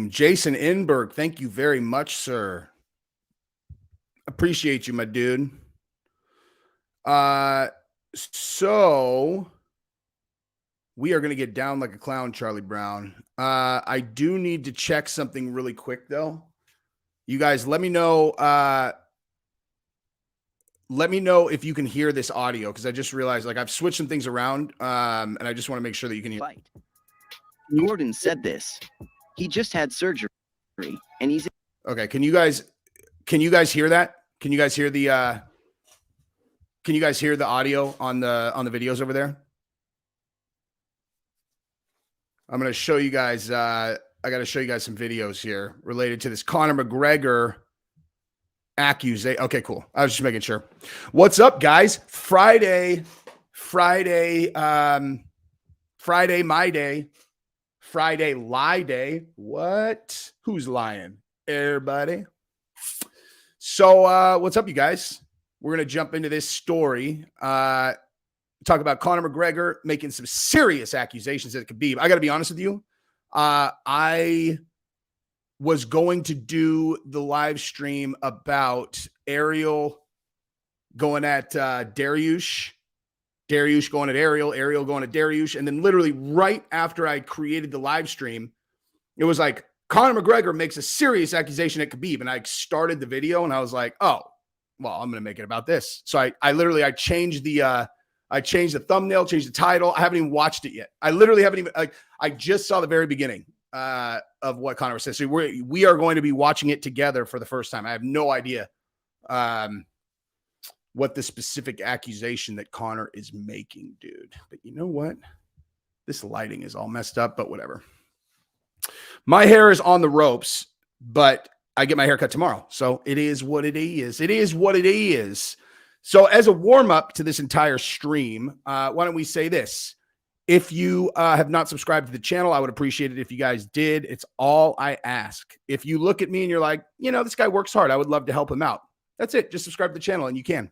Jason Inberg, thank you very much, sir. Appreciate you, my dude. So we are going to get down like a clown, Charlie Brown. I do need to check something really quick, though. You guys, let me know. Let me know if you can hear this audio, because I just realized, like, I've switched some things around, and I just want to make sure that you can hear. Gordon said this. He just had surgery, and he's okay. Can you guys hear that? Can you guys hear the audio on the videos over there? I'm going to show you guys. I got to show you guys some videos here related to this Conor McGregor accusation. Okay, cool. I was just making sure. What's up, guys? Friday, my day. Friday, lie day. What? Who's lying? Everybody. So, what's up, you guys? We're going to jump into this story. Talk about Conor McGregor making some serious accusations at Khabib. I got to be honest with you. I was going to do the live stream about Ariel going at Dariush. Dariush going at Ariel, Ariel going at Dariush. And then literally right after I created the live stream, it was like, Conor McGregor makes a serious accusation at Khabib. And I started the video and I was like, oh, well, I'm going to make it about this. So I changed the thumbnail, changed the title. I haven't even watched it yet. I literally haven't even, I just saw the very beginning of what Conor said. So we are going to be watching it together for the first time. I have no idea what the specific accusation that Conor is making, dude. But you know what? This lighting is all messed up, but whatever. My hair is on the ropes, but I get my hair cut tomorrow. So it is what it is. It is what it is. So as a warm-up to this entire stream, why don't we say this? If you have not subscribed to the channel, I would appreciate it if you guys did. It's all I ask. If you look at me and you're like, you know, this guy works hard, I would love to help him out. That's it. Just subscribe to the channel and you can.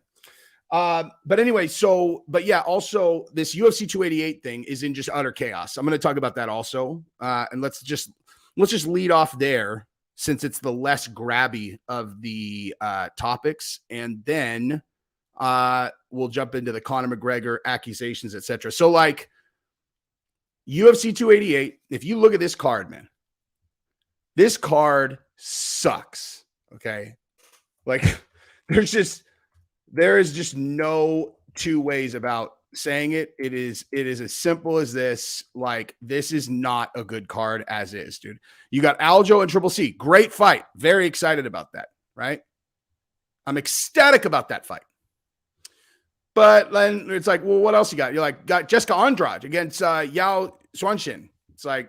But anyway, but yeah, also this UFC 288 thing is in just utter chaos. I'm going to talk about that also. And let's just lead off there, since it's the less grabby of the topics. And then we'll jump into the Conor McGregor accusations, etc. So like UFC 288, if you look at this card, man, this card sucks. Okay. Like there is just no two ways about saying it. It is as simple as this. Like, this is not a good card as is, dude. You got Aljo and Triple C. Great fight. Very excited about that, right? I'm ecstatic about that fight. But then it's like, well, what else you got? You're like, got Jessica Andrade against Yao Swanshin. It's like,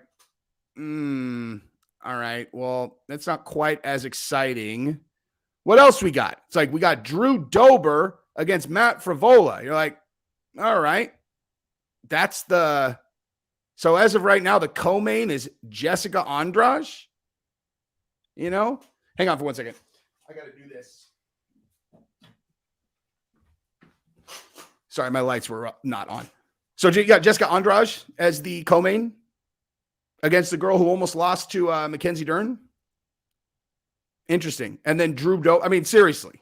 all right, well, that's not quite as exciting. What else we got? It's like, we got Drew Dober against Matt Frivola. You're like, all right. So as of right now, the co-main is Jessica Andrade. You know? Hang on for 1 second. I got to do this. Sorry, my lights were not on. So you got Jessica Andrade as the co-main against the girl who almost lost to Mackenzie Dern. Interesting. And then Drew Dober. I mean, seriously.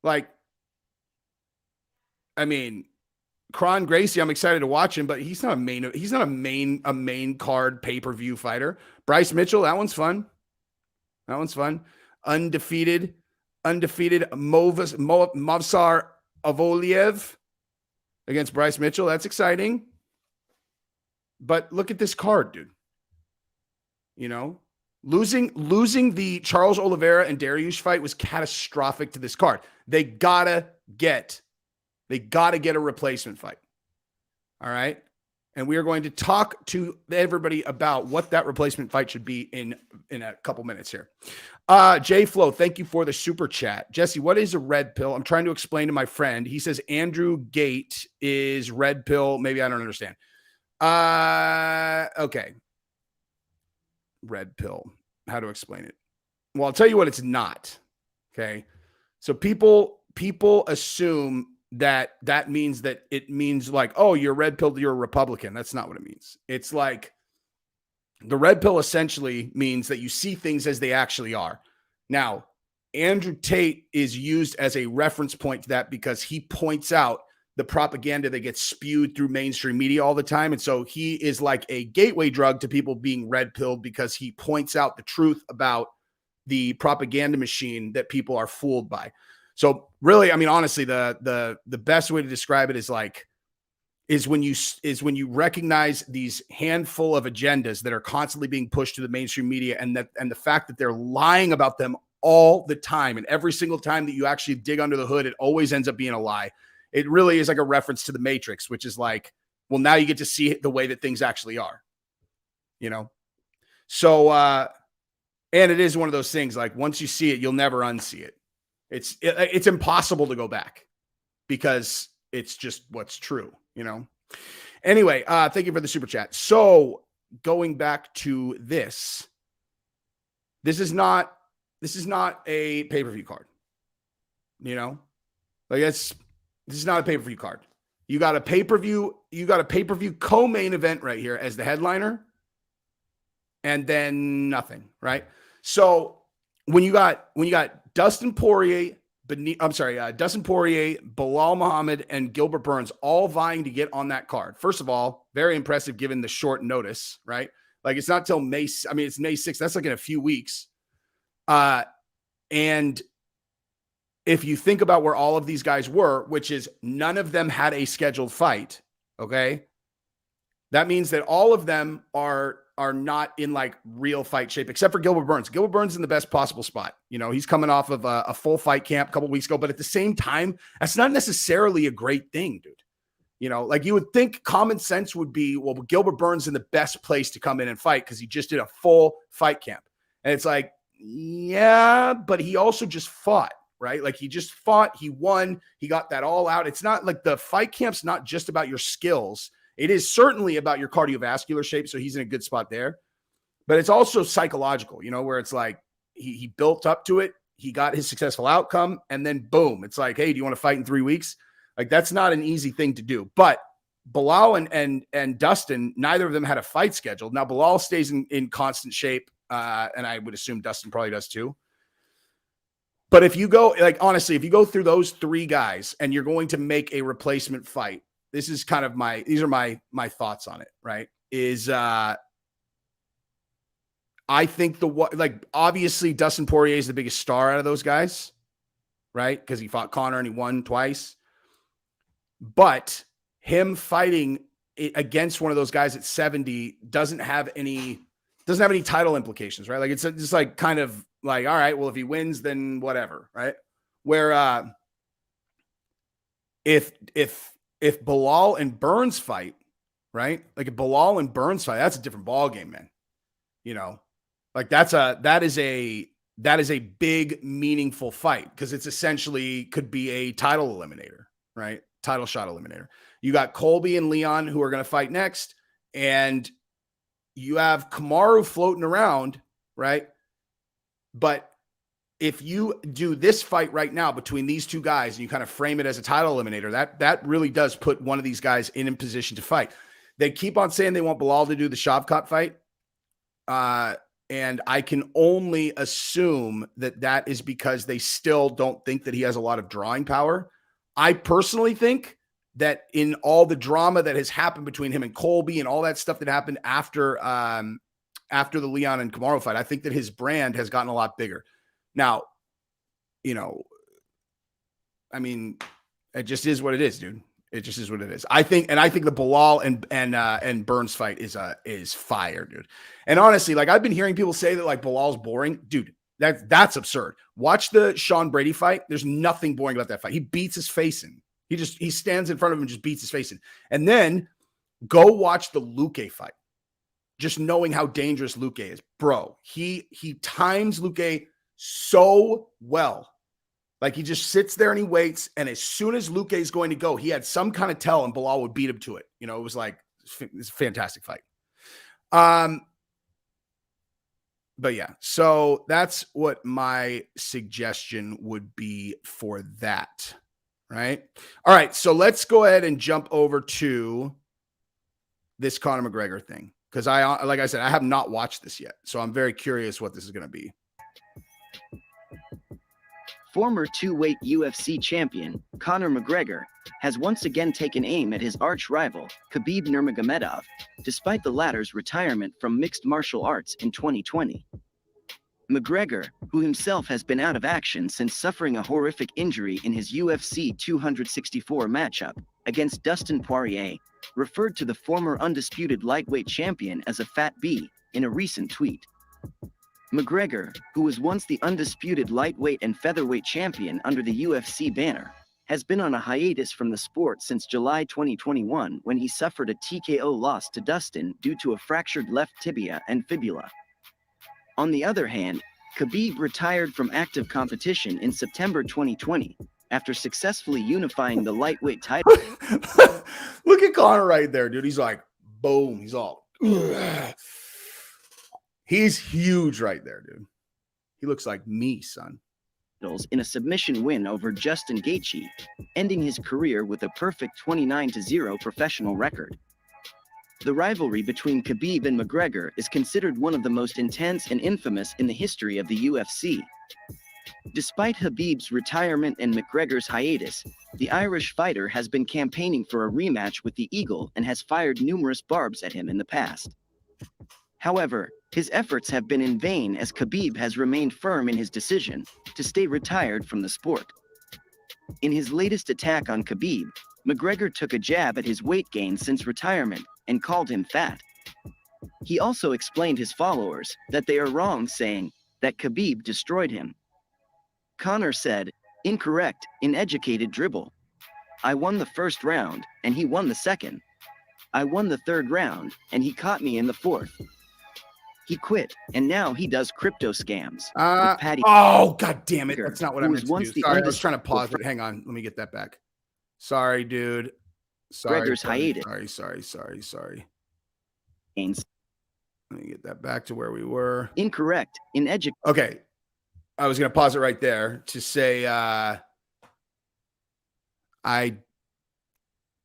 Like, I mean, Kron Gracie, I'm excited to watch him, but he's not a main card pay-per-view fighter. Bryce Mitchell, that one's fun. Undefeated Movsar Avoliev against Bryce Mitchell. That's exciting. But look at this card, dude. You know, losing the Charles Oliveira and Dariush fight was catastrophic to this card. They gotta get a replacement fight. All right. And we are going to talk to everybody about what that replacement fight should be in a couple minutes here. Jay Flo, thank you for the super chat. Jesse, what is a red pill? I'm trying to explain to my friend. He says Andrew Gate is red pill. Maybe I don't understand. Okay. Red pill. How to explain it? Well, I'll tell you what it's not. Okay. So people assume that means that it means like, oh, you're red pilled, you're a Republican. That's not what it means. It's like The red pill essentially means that you see things as they actually are. Now, Andrew Tate is used as a reference point to that because he points out the propaganda that gets spewed through mainstream media all the time. And so he is like a gateway drug to people being red pilled because he points out the truth about the propaganda machine that people are fooled by. So really, I mean, honestly, the best way to describe it is when you recognize these handful of agendas that are constantly being pushed to the mainstream media, and the fact that they're lying about them all the time, and every single time that you actually dig under the hood, it always ends up being a lie. It really is like a reference to the Matrix, which is like, well, now you get to see the way that things actually are, you know? So, and it is one of those things, like once you see it, you'll never unsee it. It's impossible to go back because it's just what's true, you know? Anyway, thank you for the super chat. So going back to this is not a pay-per-view card, you know? Like this is not a pay-per-view card. You got a pay-per-view co-main event right here as the headliner, and then nothing, right? So when you got Dustin Poirier, Belal Muhammad, and Gilbert Burns all vying to get on that card. First of all, very impressive given the short notice, right? Like it's not till May. I mean, it's May 6th. That's like in a few weeks. And if you think about where all of these guys were, which is none of them had a scheduled fight, okay? That means that all of them are not in like real fight shape, except for Gilbert Burns. Gilbert Burns is in the best possible spot. You know, he's coming off of a full fight camp a couple weeks ago, but at the same time, that's not necessarily a great thing, dude. You know, like you would think common sense would be, well, Gilbert Burns in the best place to come in and fight because he just did a full fight camp. And it's like, yeah, but he also just fought, right? Like he just fought, he won, he got that all out. It's not like the fight camp's not just about your skills. It is certainly about your cardiovascular shape, so he's in a good spot there. But it's also psychological, you know, where it's like he built up to it, he got his successful outcome, and then boom, it's like, hey, do you want to fight in 3 weeks? Like that's not an easy thing to do. But Belal and Dustin, neither of them had a fight scheduled. Now Belal stays in constant shape, and I would assume Dustin probably does too. But if you go, like honestly, if you go through those three guys and you're going to make a replacement fight, this is kind of these are my thoughts on it, right? Is I think obviously Dustin Poirier is the biggest star out of those guys, right? Because he fought Conor and he won twice. But him fighting against one of those guys at 70 doesn't have any title implications, right? Like it's just like kind of like, all right, well, if he wins, then whatever, right? Where if Belal and Burns fight, right? Like if Belal and Burns fight, that's a different ball game, man. You know, like that is a big meaningful fight because it's essentially could be a title eliminator, right? Title shot eliminator. You got Colby and Leon who are going to fight next, and you have Kamaru floating around, right? But if you do this fight right now between these two guys and you kind of frame it as a title eliminator, that really does put one of these guys in position to fight. They keep on saying they want Belal to do the Shavkat fight. And I can only assume that is because they still don't think that he has a lot of drawing power. I personally think that in all the drama that has happened between him and Colby and all that stuff that happened after the Leon and Kamaru fight, I think that his brand has gotten a lot bigger. Now, you know, I mean, it just is what it is, dude. It just is what it is. I think the Belal and Burns fight is fire, dude. And honestly, like I've been hearing people say that like Bilal's boring, dude. That's absurd. Watch the Sean Brady fight. There's nothing boring about that fight. He beats his face in. He stands in front of him and just beats his face in. And then go watch the Luque fight. Just knowing how dangerous Luque is, bro. He times Luque so well. Like he just sits there and he waits. And as soon as Luque is going to go, he had some kind of tell and Belal would beat him to it. You know, it was like, it's a fantastic fight. But yeah, so that's what my suggestion would be for that. Right. All right. So let's go ahead and jump over to this Conor McGregor thing. because like I said, I have not watched this yet. So I'm very curious what this is going to be. Former two-weight UFC champion Conor McGregor has once again taken aim at his arch-rival Khabib Nurmagomedov, despite the latter's retirement from mixed martial arts in 2020. McGregor, who himself has been out of action since suffering a horrific injury in his UFC 264 matchup against Dustin Poirier, referred to the former undisputed lightweight champion as a fat B in a recent tweet. McGregor, who was once the undisputed lightweight and featherweight champion under the UFC banner, has been on a hiatus from the sport since July 2021 when he suffered a TKO loss to Dustin due to a fractured left tibia and fibula. On the other hand, Khabib retired from active competition in September 2020 after successfully unifying the lightweight title. Look at Conor right there, dude. He's like, boom. He's all, ugh. He's huge right there, dude. He looks like me, son. In a submission win over Justin Gaethje, ending his career with a perfect 29-0 professional record. The rivalry between Khabib and McGregor is considered one of the most intense and infamous in the history of the UFC. Despite Khabib's retirement and McGregor's hiatus, the Irish fighter has been campaigning for a rematch with the Eagle and has fired numerous barbs at him in the past. However, his efforts have been in vain as Khabib has remained firm in his decision to stay retired from the sport. In his latest attack on Khabib, McGregor took a jab at his weight gain since retirement and called him fat. He also explained his followers that they are wrong, saying that Khabib destroyed him. Conor said, "Incorrect, uneducated dribble. I won the first round, and he won the second. I won the third round, and he caught me in the fourth. He quit, and now he does crypto scams." With Patty. Oh, God damn it. That's not what I meant to do. Sorry, I was trying to pause it. Hang on. Let me get that back. Sorry, dude. Sorry. Sorry. Let me get that back to where we were. Incorrect, uneducated. Okay. I was going to pause it right there to say I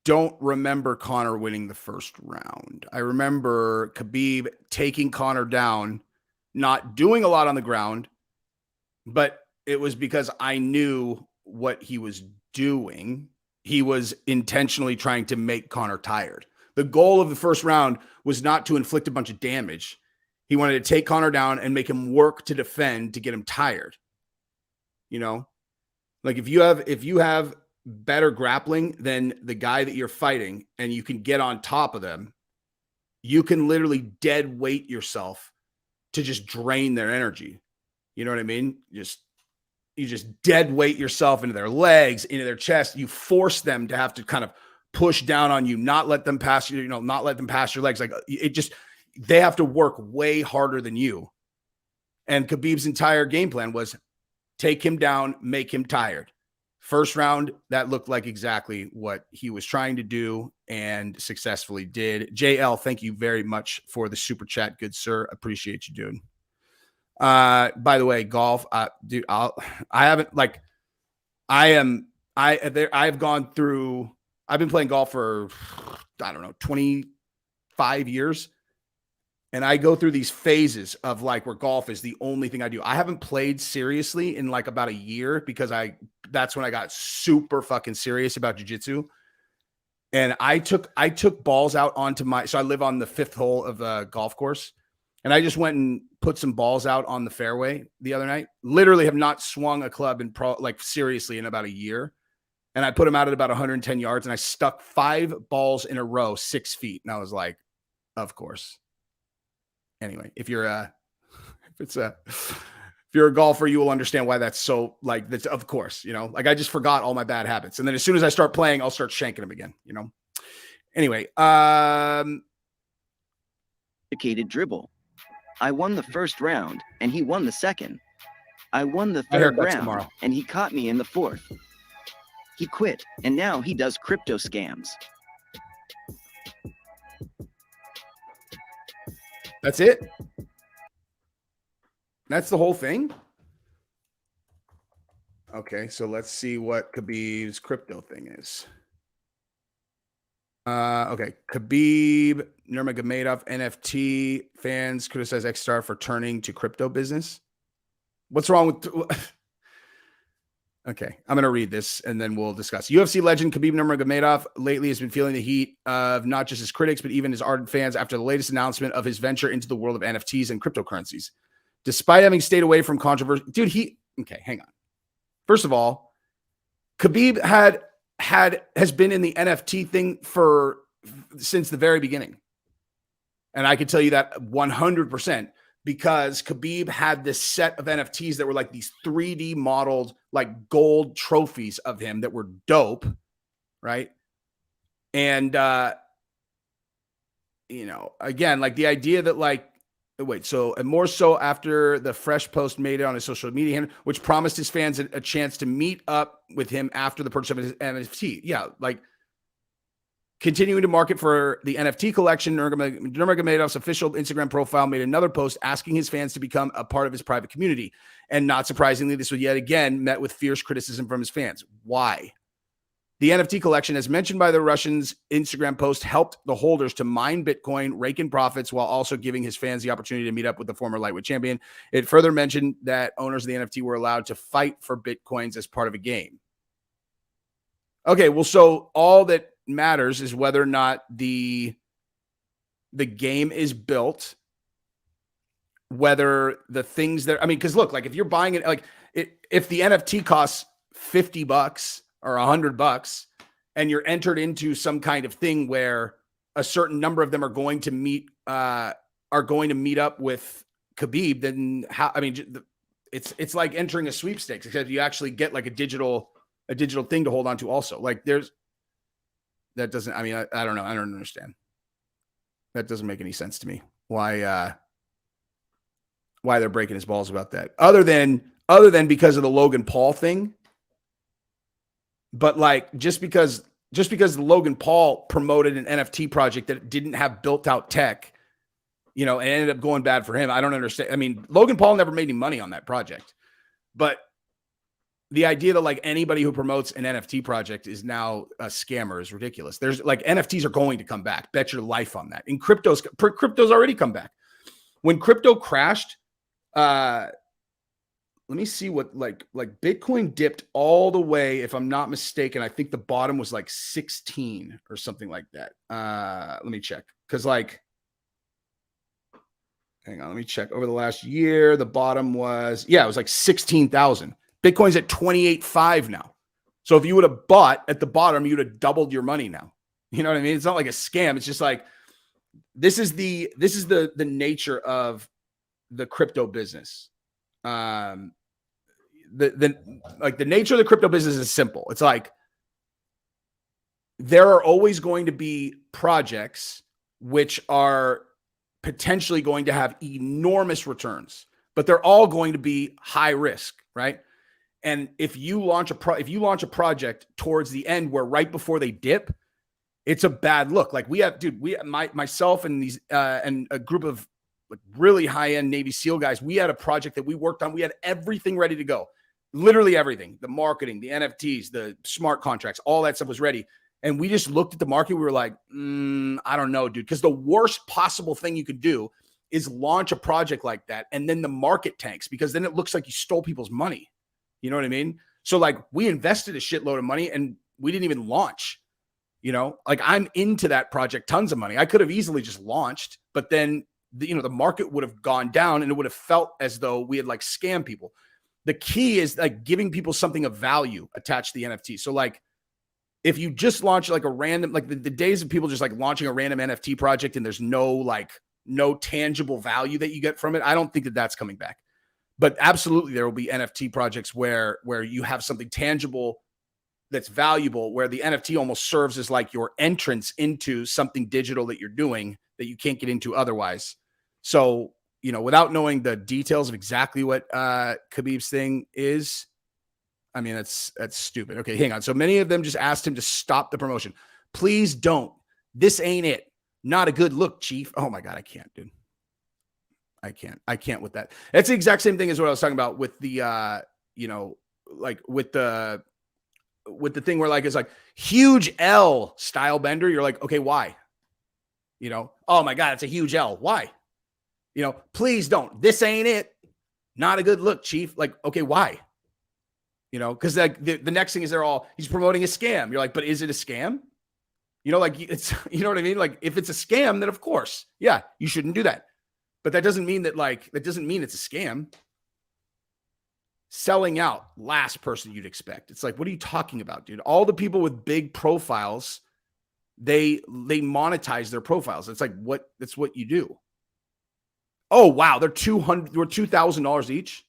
don't remember Conor winning the first round. I remember Khabib taking Conor down, not doing a lot on the ground, but it was because I knew what he was doing. He was intentionally trying to make Conor tired. The goal of the first round was not to inflict a bunch of damage. He wanted to take Conor down and make him work to defend to get him tired. You know, like if you have better grappling than the guy that you're fighting and you can get on top of them, you can literally dead weight yourself to just drain their energy. You know what I mean? You just dead weight yourself into their legs, into their chest. You force them to have to kind of push down on you, not let them pass you, not let them pass your legs. Like they have to work way harder than you. And Khabib's entire game plan was take him down, make him tired. First round, that looked like exactly what he was trying to do and successfully did. JL, thank you very much for the super chat. Good sir. Appreciate you, dude. By the way, golf, dude, I've been playing golf for, I don't know, 25 years. And I go through these phases of like where golf is the only thing I do. I haven't played seriously in like about a year because that's when I got super fucking serious about jiu-jitsu. And I took balls out onto so I live on the 5th hole of the golf course. And I just went and put some balls out on the fairway the other night. Literally have not swung a club seriously in about a year. And I put them out at about 110 yards and I stuck 5 balls in a row, 6 feet. And I was like, of course. Anyway, if you're a golfer, you will understand why that's so like that's of course, like I just forgot all my bad habits. And then as soon as I start playing, I'll start shanking them again, Anyway, Educated dribble. I won the first round and he won the second. I won the third round and he caught me in the fourth. He quit and now he does crypto scams. That's it. That's the whole thing. Okay, so let's see what Khabib's crypto thing is. Okay. Khabib Nurmagomedov NFT fans criticize X-Star for turning to crypto business. What's wrong with... Okay, I'm going to read this and then we'll discuss. UFC legend Khabib Nurmagomedov lately has been feeling the heat of not just his critics, but even his ardent fans after the latest announcement of his venture into the world of NFTs and cryptocurrencies. Despite having stayed away from controversy, dude, okay, hang on. First of all, Khabib has been in the NFT thing since the very beginning. And I can tell you that 100%. Because Khabib had this set of NFTs that were like these 3D modeled, like gold trophies of him that were dope, right? And, again, like the idea that and more so after the fresh post made it on his social media handle, which promised his fans a chance to meet up with him after the purchase of his NFT. Yeah, like continuing to market for the NFT collection, Nurmagomedov's official Instagram profile made another post asking his fans to become a part of his private community. And not surprisingly, this was yet again met with fierce criticism from his fans. Why? The NFT collection, as mentioned by the Russian's Instagram post, helped the holders to mine Bitcoin, rake in profits, while also giving his fans the opportunity to meet up with the former lightweight champion. It further mentioned that owners of the NFT were allowed to fight for Bitcoins as part of a game. Okay, well, so all that matters is whether or not the game is built, whether the things that, because look, like if you're buying it, if the NFT costs $50 or $100 and you're entered into some kind of thing where a certain number of them are going to meet up with Khabib, then it's like entering a sweepstakes, except you actually get like a digital thing to hold on to also. Like that doesn't, I don't know. I don't understand. That doesn't make any sense to me. Why they're breaking his balls about that. Other than because of the Logan Paul thing. But like, just because Logan Paul promoted an NFT project that didn't have built out tech, and ended up going bad for him. I don't understand. Logan Paul never made any money on that project, but the idea that like anybody who promotes an NFT project is now a scammer is ridiculous. There's like NFTs are going to come back. Bet your life on that. And crypto's already come back. When crypto crashed, let me see what like Bitcoin dipped all the way. If I'm not mistaken, I think the bottom was like 16 or something like that. Let me check. Cause like, hang on, let me check. Over the last year, the bottom was, it was like 16,000. Bitcoin's at 28.5 now. So if you would have bought at the bottom, you would have doubled your money now. You know what I mean? It's not like a scam. It's just like, this is the nature of the crypto business. The nature of the crypto business is simple. It's like, there are always going to be projects which are potentially going to have enormous returns, but they're all going to be high risk, right? And if you launch a project towards the end where right before they dip, it's a bad look. Like myself and these and a group of like really high-end Navy SEAL guys, we had a project that we worked on. We had everything ready to go. Literally everything. The marketing, the NFTs, the smart contracts, all that stuff was ready. And we just looked at the market. We were like, I don't know, dude. Because the worst possible thing you could do is launch a project like that. And then the market tanks, because then it looks like you stole people's money. You know what I mean? So like we invested a shitload of money and we didn't even launch, like I'm into that project, tons of money. I could have easily just launched, but then the market would have gone down and it would have felt as though we had like scammed people. The key is like giving people something of value attached to the NFT. So like if you just launch like a random, like the days of people just like launching a random NFT project and there's no tangible value that you get from it, I don't think that that's coming back. But absolutely, there will be NFT projects where you have something tangible that's valuable, where the NFT almost serves as like your entrance into something digital that you're doing that you can't get into otherwise. So, without knowing the details of exactly what Khabib's thing is, that's stupid. Okay, hang on. So many of them just asked him to stop the promotion. Please don't. This ain't it. Not a good look, Chief. Oh my God, I can't, dude. I can't with that. That's the exact same thing as what I was talking about with the, with the thing where like it's like huge L style bender. You're like, okay, why? You know, oh my God, it's a huge L. Why? You know, please don't. This ain't it. Not a good look, Chief. Like, okay, why? You know, because like the next thing is he's promoting a scam. You're like, but is it a scam? You know, like it's, you know what I mean? Like if it's a scam, then of course, yeah, you shouldn't do that. But that doesn't mean it's a scam. Selling out, last person you'd expect. It's like, what are you talking about, dude? All the people with big profiles, they monetize their profiles. It's like, that's what you do. Oh, wow. They're $2,000 each.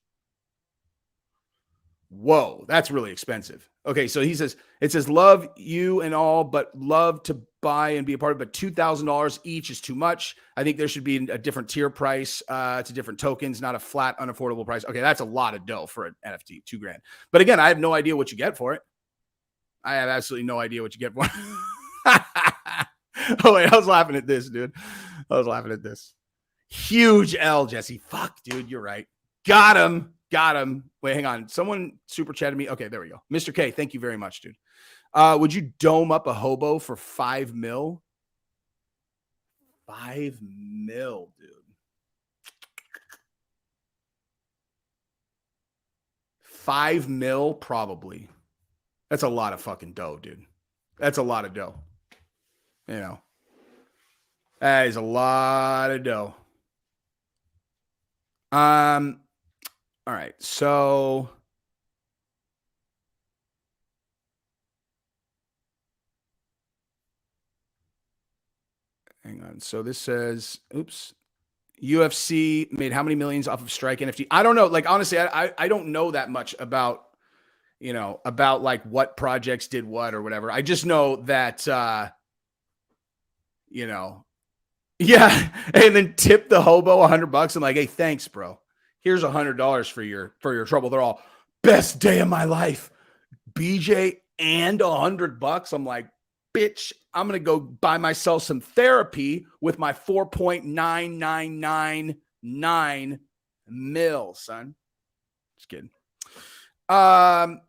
Whoa, that's really expensive. Okay, so it says love you and all, but love to buy and be a part of it. But $2,000 each is too much. I think there should be a different tier price to different tokens, not a flat, unaffordable price. Okay, that's a lot of dough for an NFT, $2,000. But again, I have no idea what you get for it. I have absolutely no idea what you get for it. Oh wait, I was laughing at this, dude. I was laughing at this. Huge L, Jesse. Fuck, dude, you're right. Got him. Wait, hang on. Someone super chatted me. Okay, there we go. Mr. K, thank you very much, dude. Would you dome up a hobo for $5 million? $5 million, dude. $5 million, probably. That's a lot of fucking dough, dude. That's a lot of dough. You know, that is a lot of dough. All right, so hang on. So this says, oops, UFC made how many millions off of Strike NFT? I don't know. Like, honestly, I don't know that much about, you know, about like what projects did what or whatever. I just know that, you know, yeah. And then tip the hobo $100. I'm like, hey, thanks, bro. Here's $100 for your trouble. They're all best day of my life. BJ and $100. I'm like, bitch, I'm going to go buy myself some therapy with my 4.9999 mil, son. Just kidding. But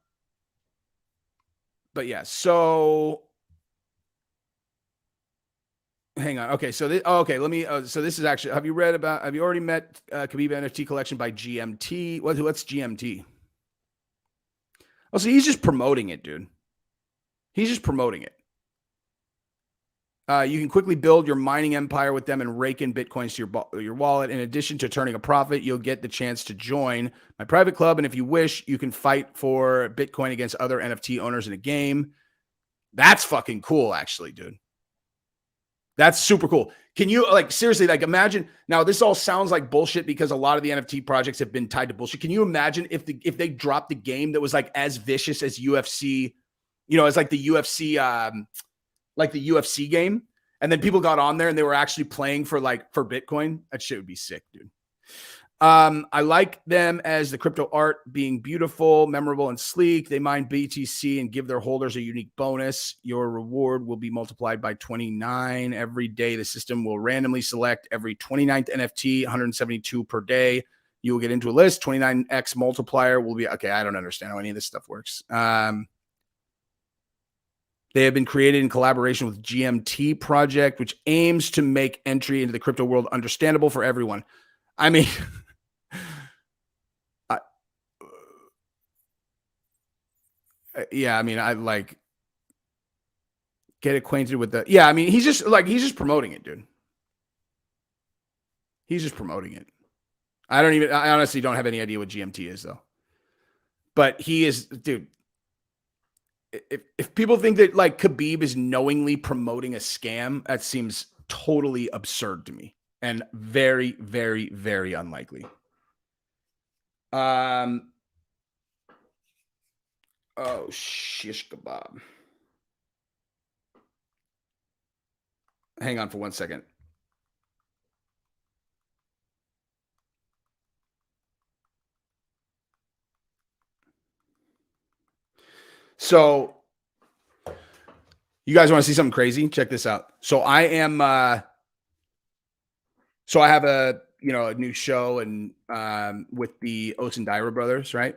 yeah, so hang on. Okay, so let me. So this is actually. Have you already met Khabib NFT collection by GMT? What's GMT? Oh, so he's just promoting it, dude. He's just promoting it. You can quickly build your mining empire with them and rake in Bitcoins to your wallet. In addition to turning a profit, you'll get the chance to join my private club. And if you wish, you can fight for Bitcoin against other NFT owners in a game. That's fucking cool, actually, dude. That's super cool. Can you, like, seriously, like, imagine, now this all sounds like bullshit because a lot of the NFT projects have been tied to bullshit. Can you imagine if they dropped a game that was like as vicious as UFC, you know, as like the UFC game, and then people got on there and they were actually playing for Bitcoin? That shit would be sick, dude. I like them as the crypto art being beautiful, memorable, and sleek. They mine BTC and give their holders a unique bonus. Your reward will be multiplied by 29 every day. The system will randomly select every 29th NFT, 172 per day. You will get into a list. 29x multiplier will be, okay, I don't understand how any of this stuff works. They have been created in collaboration with GMT Project, which aims to make entry into the crypto world understandable for everyone. I mean, yeah, I mean, I like get acquainted with the, yeah, I mean, he's just promoting it, dude. He's just promoting it. I honestly don't have any idea what GMT is, though. But he is, dude. If people think that like Khabib is knowingly promoting a scam, that seems totally absurd to me and very, very, very unlikely. Oh, shish kebab. Hang on for 1 second. So you guys want to see something crazy? Check this out. So I have a new show and with the Osendaira brothers, right?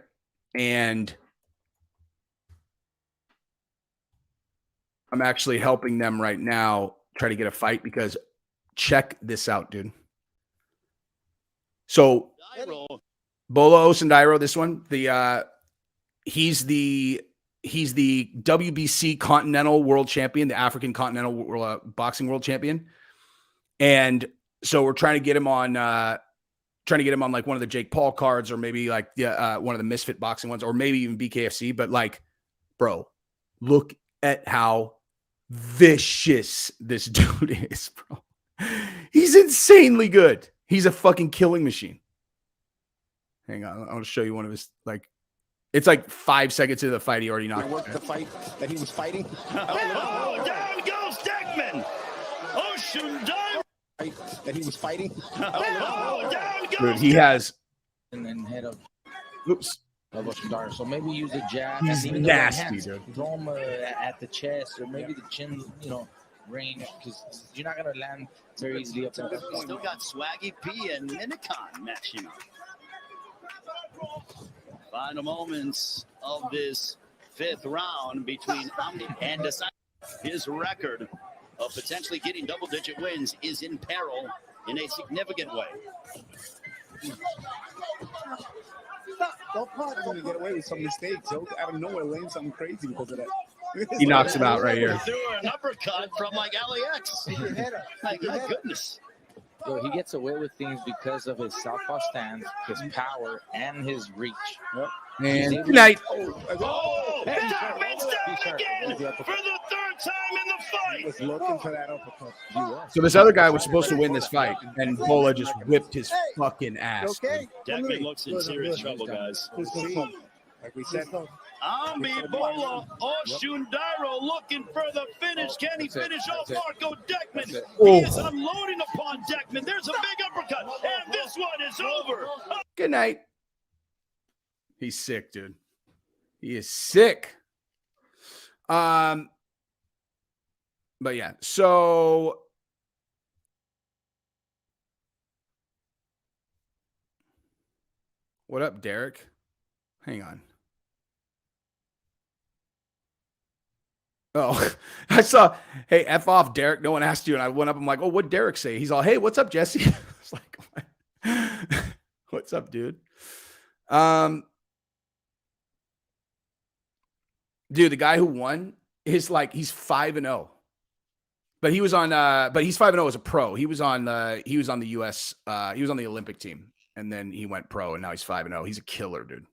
And I'm actually helping them right now try to get a fight because check this out, dude. So Bolo Osundairo, this one, he's the WBC Continental World Champion, the African Continental Boxing World Champion. And so we're trying to get him on like one of the Jake Paul cards, or maybe like one of the Misfit boxing ones, or maybe even BKFC. But like, bro, look at how vicious this dude is, bro. He's insanely good. He's a fucking killing machine. Hang on, I want to show you one of his, like, it's like 5 seconds into the fight, he already knocked the fight that he was fighting. Oh, down goes Deckman. Osundairo. That he was fighting. Oh, down goes. Dude, he has. And then head of Osundairo. So maybe use a jab. He's even nasty, dude. Throw him at the chest, or maybe the chin, range, because you're not gonna land very easily up there. Still got Swaggy P and Minicon matching up. Final moments of this 5th round between Omni and Decide. His record of potentially getting double-digit wins is in peril in a significant way. They'll probably get away with some mistakes. He'll out of nowhere lane something crazy because of that. He knocks him out right here. Threw an uppercut from like LAX. Like, my goodness. Yo, he gets away with things because of his southpaw stance, his power, and his reach. Yep. And good night. Oh, Deckman's down again for the 3rd time in the fight. Was looking for that uppercut. So this other guy was supposed to win this fight, and Bola just whipped his fucking ass. Okay. Deckman looks in serious trouble, guys. Like we said. Ambi Bola Osundairo looking for the finish. Can he finish off Marco Deckman? He is unloading upon Deckman. There's a big uppercut, and this one is over. Good night. He's sick, dude. He is sick. But yeah, so what up, Derek? Hang on. Oh, I saw, hey, F off, Derek. No one asked you. And I went up. I'm like, oh, what'd Derek say? He's all, hey, what's up, Jesse? I was like, what? What's up, dude? Dude, the guy who won is like, he's 5-0. But he was on, but he's 5-0 as a pro. He was on the US, he was on the Olympic team. And then he went pro, and now he's 5-0. He's a killer, dude.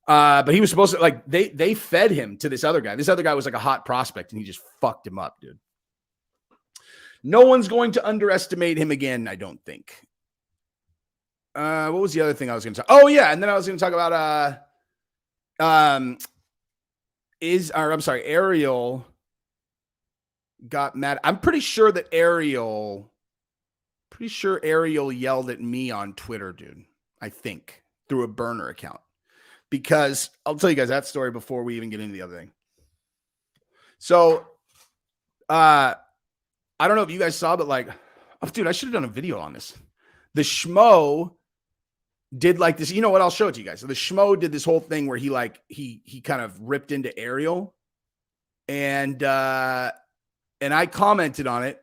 But he was supposed to, like, they fed him to this other guy. This other guy was like a hot prospect, and he just fucked him up, dude. No one's going to underestimate him again, I don't think. What was the other thing I was going to talk? Oh, yeah, and then I was going to talk about Ariel got mad. I'm pretty sure Ariel yelled at me on Twitter, dude. I think through a burner account. Because I'll tell you guys that story before we even get into the other thing. So, I don't know if you guys saw, but like, oh, dude, I should have done a video on this. The Schmo did like this. You know what? I'll show it to you guys. So the Schmo did this whole thing where he kind of ripped into Ariel, and I commented on it.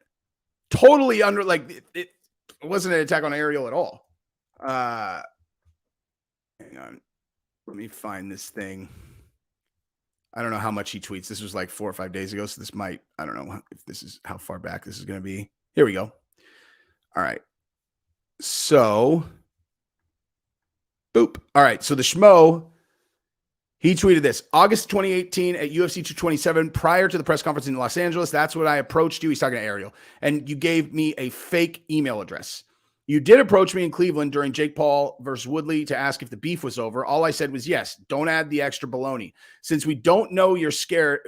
Totally under, like, it wasn't an attack on Ariel at all. Hang on. Let me find this thing. I don't know how much he tweets. This was like 4 or 5 days ago. So this might, I don't know if this is how far back this is going to be. Here we go. All right. So, boop. All right. So the Schmo, he tweeted this August 2018 at UFC 227 prior to the press conference in Los Angeles. That's when I approached you. He's talking to Ariel. And you gave me a fake email address. You did approach me in Cleveland during Jake Paul versus Woodley to ask if the beef was over. All I said was yes. Don't add the extra baloney. Since we both know you're scared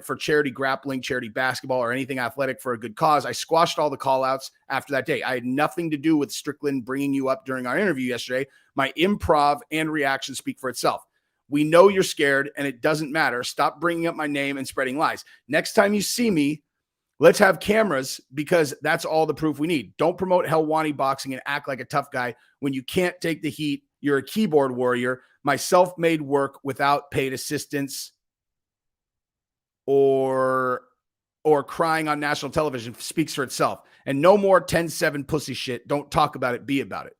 for charity grappling, charity basketball, or anything athletic for a good cause, I squashed all the call-outs after that day. I had nothing to do with Strickland bringing you up during our interview yesterday. My improv and reaction speak for itself. We know you're scared, and it doesn't matter. Stop bringing up my name and spreading lies. Next time you see me, let's have cameras, because that's all the proof we need. Don't promote Helwani boxing and act like a tough guy when you can't take the heat. You're a keyboard warrior. My self-made work without paid assistance. or crying on national television speaks for itself. And no more 10-7 pussy shit. Don't talk about it, be about it.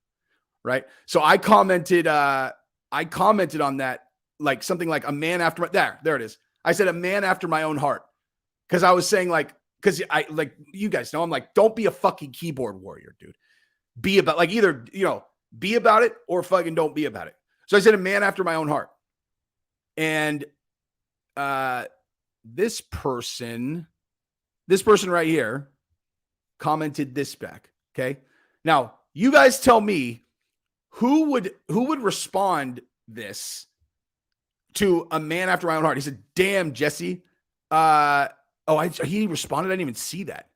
Right? So I commented on that, like something like a man after my, there it is. I said a man after my own heart. Because I was saying because I, like, you guys know, I'm like, don't be a fucking keyboard warrior, dude. Be about, like, either, be about it or fucking don't be about it. So I said a man after my own heart. And this person right here commented this back. Okay. Now you guys tell me who would respond this to a man after my own heart. He said, damn, Jesse. He responded. I didn't even see that.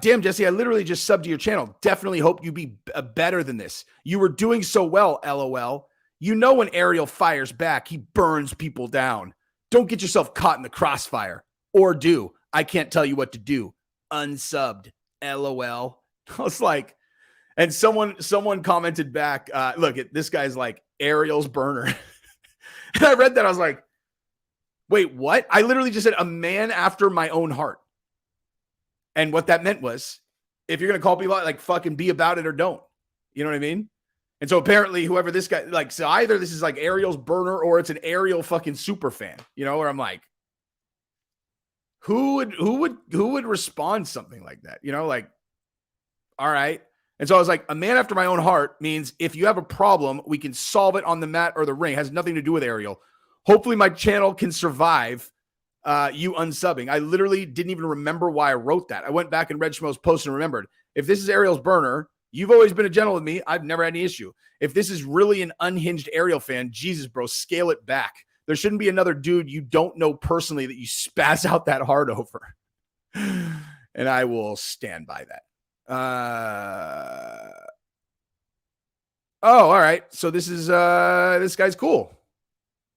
Damn, Jesse, I literally just subbed to your channel. Definitely hope you be better than this. You were doing so well, LOL. You know, when Ariel fires back, he burns people down. Don't get yourself caught in the crossfire. Or do. I can't tell you what to do. Unsubbed, LOL. I was like, and someone commented back, look, this guy's like Ariel's burner. And I read that. I was like, wait, what? I literally just said a man after my own heart. And what that meant was, if you're going to call people out, like, fucking be about it or don't. You know what I mean? And so apparently whoever this guy, like, so either this is like Ariel's burner or it's an Ariel fucking super fan, where I'm like, who would respond something like that? Like, all right. And so I was like, a man after my own heart means if you have a problem, we can solve it on the mat or the ring. It has nothing to do with Ariel. Hopefully my channel can survive you unsubbing. I literally didn't even remember why I wrote that. I went back and read Schmo's post and remembered. If this is Ariel's burner, you've always been a gentle with me. I've never had any issue. If this is really an unhinged Ariel fan, Jesus, bro, scale it back. There shouldn't be another dude you don't know personally that you spaz out that hard over. And I will stand by that. All right. So this is this guy's cool.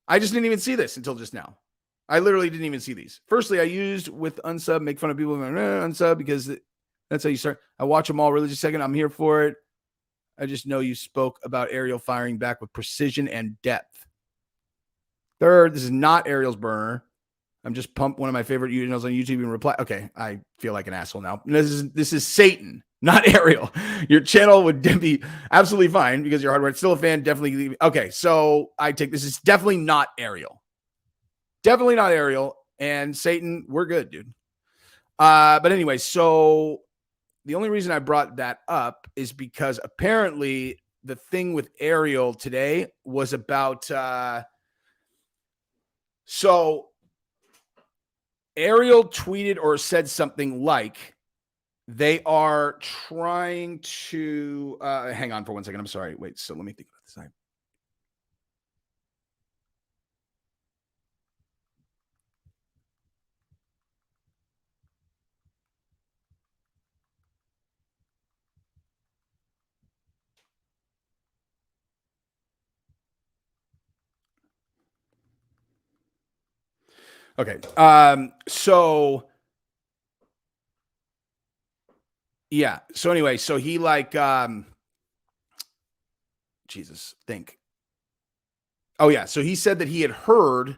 I just didn't even see this until just now. I literally didn't even see these. Firstly, I used with unsub, make fun of people unsub because that's how you start. I watch them all really just a second. I'm here for it. I just know you spoke about Ariel firing back with precision and depth. Third, this is not Ariel's burner. I'm just pumped one of my favorite channels on YouTube and reply. Okay, I feel like an asshole now. This is Satan, not Ariel. Your channel would be absolutely fine because you're hardware. Still a fan, definitely. Okay, so I take this is definitely not Ariel. Definitely not Ariel. And Satan, we're good, dude. But anyway, so the only reason I brought that up is because apparently the thing with Ariel today was about so Ariel tweeted or said something like they are trying to hang on for 1 second. I'm sorry. Wait, so let me think about this. Okay. So yeah. So anyway, so he like Jesus, think. Oh yeah. So he said that he had heard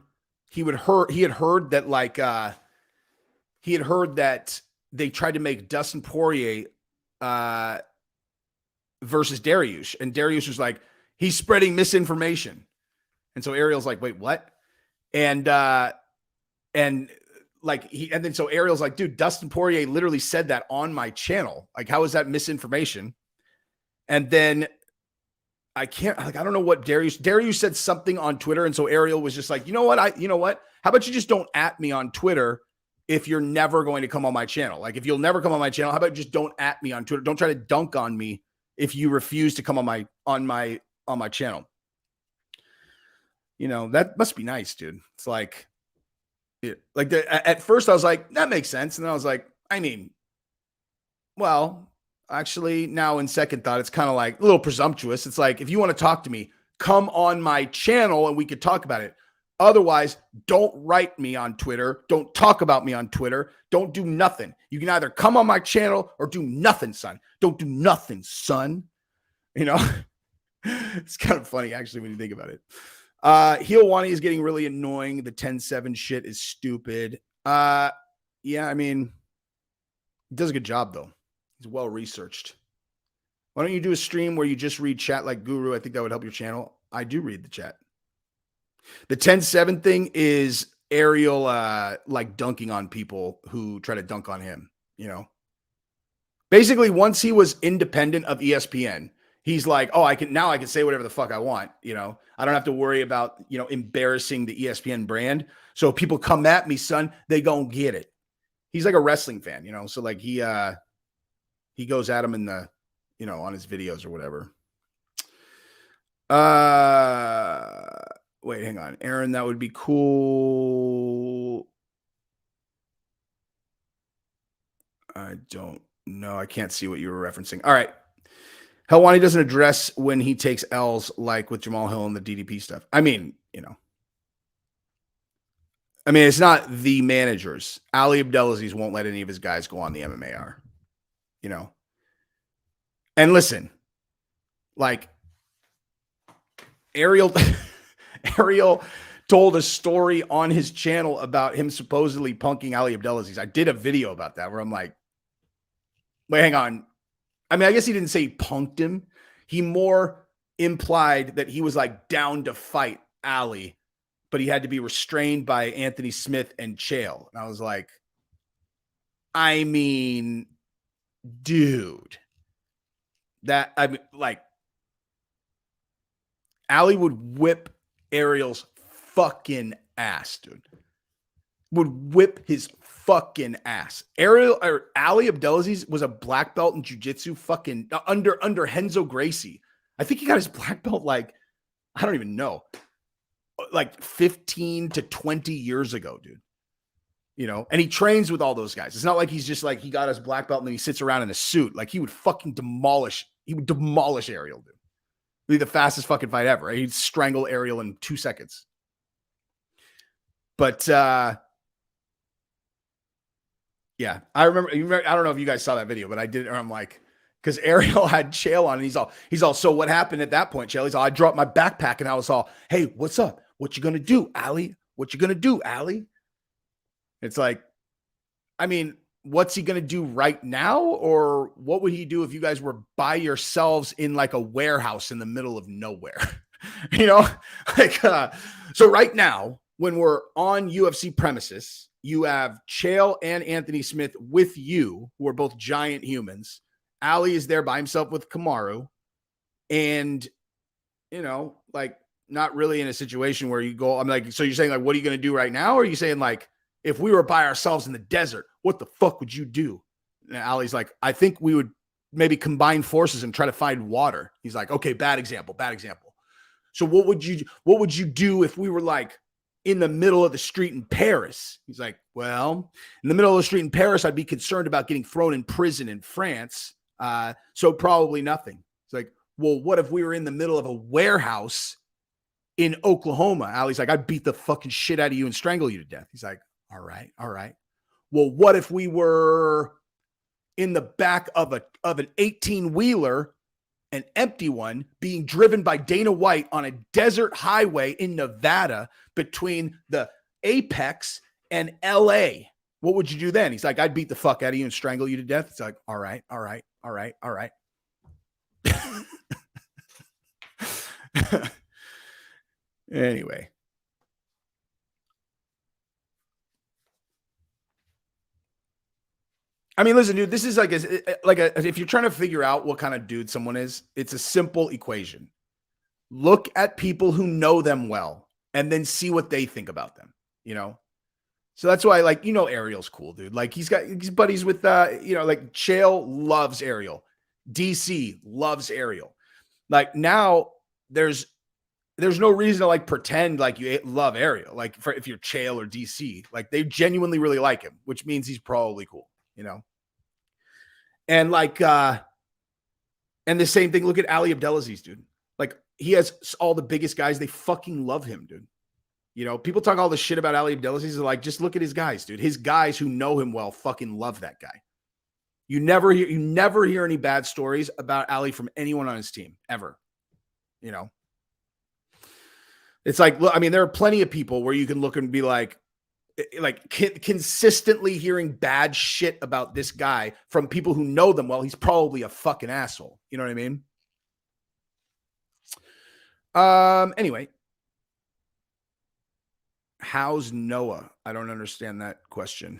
that like he had heard that they tried to make Dustin Poirier versus Dariush. And Dariush was like, he's spreading misinformation. And so Ariel's like, wait, what? And then so Ariel's like, dude, Dustin Poirier literally said that on my channel. Like, how is that misinformation? And then I don't know what Dariush said something on Twitter. And so Ariel was just like, you know what? How about you just don't @ me on Twitter if you're never going to come on my channel? Like, if you'll never come on my channel, how about you just don't @ me on Twitter? Don't try to dunk on me if you refuse to come on my channel. That must be nice, dude. It's like, at first I was like, that makes sense. And then I was like, well, actually now in second thought, it's kind of like a little presumptuous. It's like, if you want to talk to me, come on my channel and we could talk about it. Otherwise, don't write me on Twitter. Don't talk about me on Twitter. Don't do nothing. You can either come on my channel or do nothing, son. Don't do nothing, son. It's kind of funny actually when you think about it. Helwani is getting really annoying. The 10-7 shit is stupid. Yeah, I mean, he does a good job though. He's well researched. Why don't you do a stream where you just read chat like Guru? I think that would help your channel. I do read the chat. The 10-7 thing is Ariel like dunking on people who try to dunk on him, you know. Basically, once he was independent of ESPN, he's like, oh, I can say whatever the fuck I want, you know. I don't have to worry about, you know, embarrassing the ESPN brand. So if people come at me, son, they gonna get it. He's like a wrestling fan, you know. So like he goes at him in the, you know, on his videos or whatever. Wait, hang on. Aaron, that would be cool. I don't know. I can't see what you were referencing. All right. Helwani doesn't address when he takes L's like with Jamal Hill and the DDP stuff. I mean, you know. I mean, it's not the managers. Ali Abdelaziz won't let any of his guys go on the MMAR. You know. And like Ariel told a story on his channel about him supposedly punking Ali Abdelaziz. I did a video about that where I'm like, wait, hang on. I mean, I guess he didn't say he punked him. He more implied that he was like down to fight Ali, but he had to be restrained by Anthony Smith and Chael. And I was like, I mean, dude, that I mean, like, Ali would whip Ariel's fucking ass, dude. Would whip his fucking ass. Ali Abdelaziz was a black belt in jiu-jitsu fucking under Renzo Gracie. I think he got his black belt like, I don't even know, like 15 to 20 years ago, dude. You know, and he trains with all those guys. It's not like he's just like, he got his black belt and then he sits around in a suit. Like he would fucking demolish Ariel, dude. It'd be the fastest fucking fight ever. Right? He'd strangle Ariel in 2 seconds. But yeah, I remember. I don't know if you guys saw that video, but I did. I'm like, because Ariel had Chael on, and he's all. So what happened at that point, Chael? He's all, I dropped my backpack, and I was all, hey, what's up? What you gonna do, Ali? What you gonna do, Ali? It's like, I mean, what's he gonna do right now, or what would he do if you guys were by yourselves in like a warehouse in the middle of nowhere? You know, like so right now. When we're on UFC premises, you have Chael and Anthony Smith with you, who are both giant humans. Ali is there by himself with Kamaru. And, you know, like, not really in a situation where you go, I'm like, so you're saying, like, what are you going to do right now? Or are you saying, like, if we were by ourselves in the desert, what the fuck would you do? And Ali's like, I think we would maybe combine forces and try to find water. He's like, okay, bad example. So what would you do if we were, like, in the middle of the street in Paris? He's like, well, in the middle of the street in Paris, I'd be concerned about getting thrown in prison in France. So probably nothing. It's like, well, what if we were in the middle of a warehouse in Oklahoma? Ali's like, I'd beat the fucking shit out of you and strangle you to death. He's like, all right. Well, what if we were in the back of an 18-wheeler, an empty one, being driven by Dana White on a desert highway in Nevada between the Apex and LA? What would you do then? He's like, I'd beat the fuck out of you and strangle you to death. It's like, all right. Anyway. I mean, listen, dude, this is like if you're trying to figure out what kind of dude someone is, it's a simple equation. Look at people who know them well and then see what they think about them, you know? So that's why, like, you know, Ariel's cool, dude. Like, he's buddies with, you know, like Chael loves Ariel. DC loves Ariel. Like, now there's no reason to like pretend like you love Ariel. Like, if you're Chael or DC, like they genuinely really like him, which means he's probably cool. You know, and like, and the same thing. Look at Ali Abdelaziz, dude. Like, he has all the biggest guys. They fucking love him, dude. You know, people talk all the shit about Ali Abdelaziz. They're like, just look at his guys, dude. His guys who know him well fucking love that guy. You never hear any bad stories about Ali from anyone on his team ever. You know, it's like, look, I mean, there are plenty of people where you can look and be like, like consistently hearing bad shit about this guy from people who know them well, he's probably a fucking asshole. You know what I mean? Anyway. How's Noah? I don't understand that question.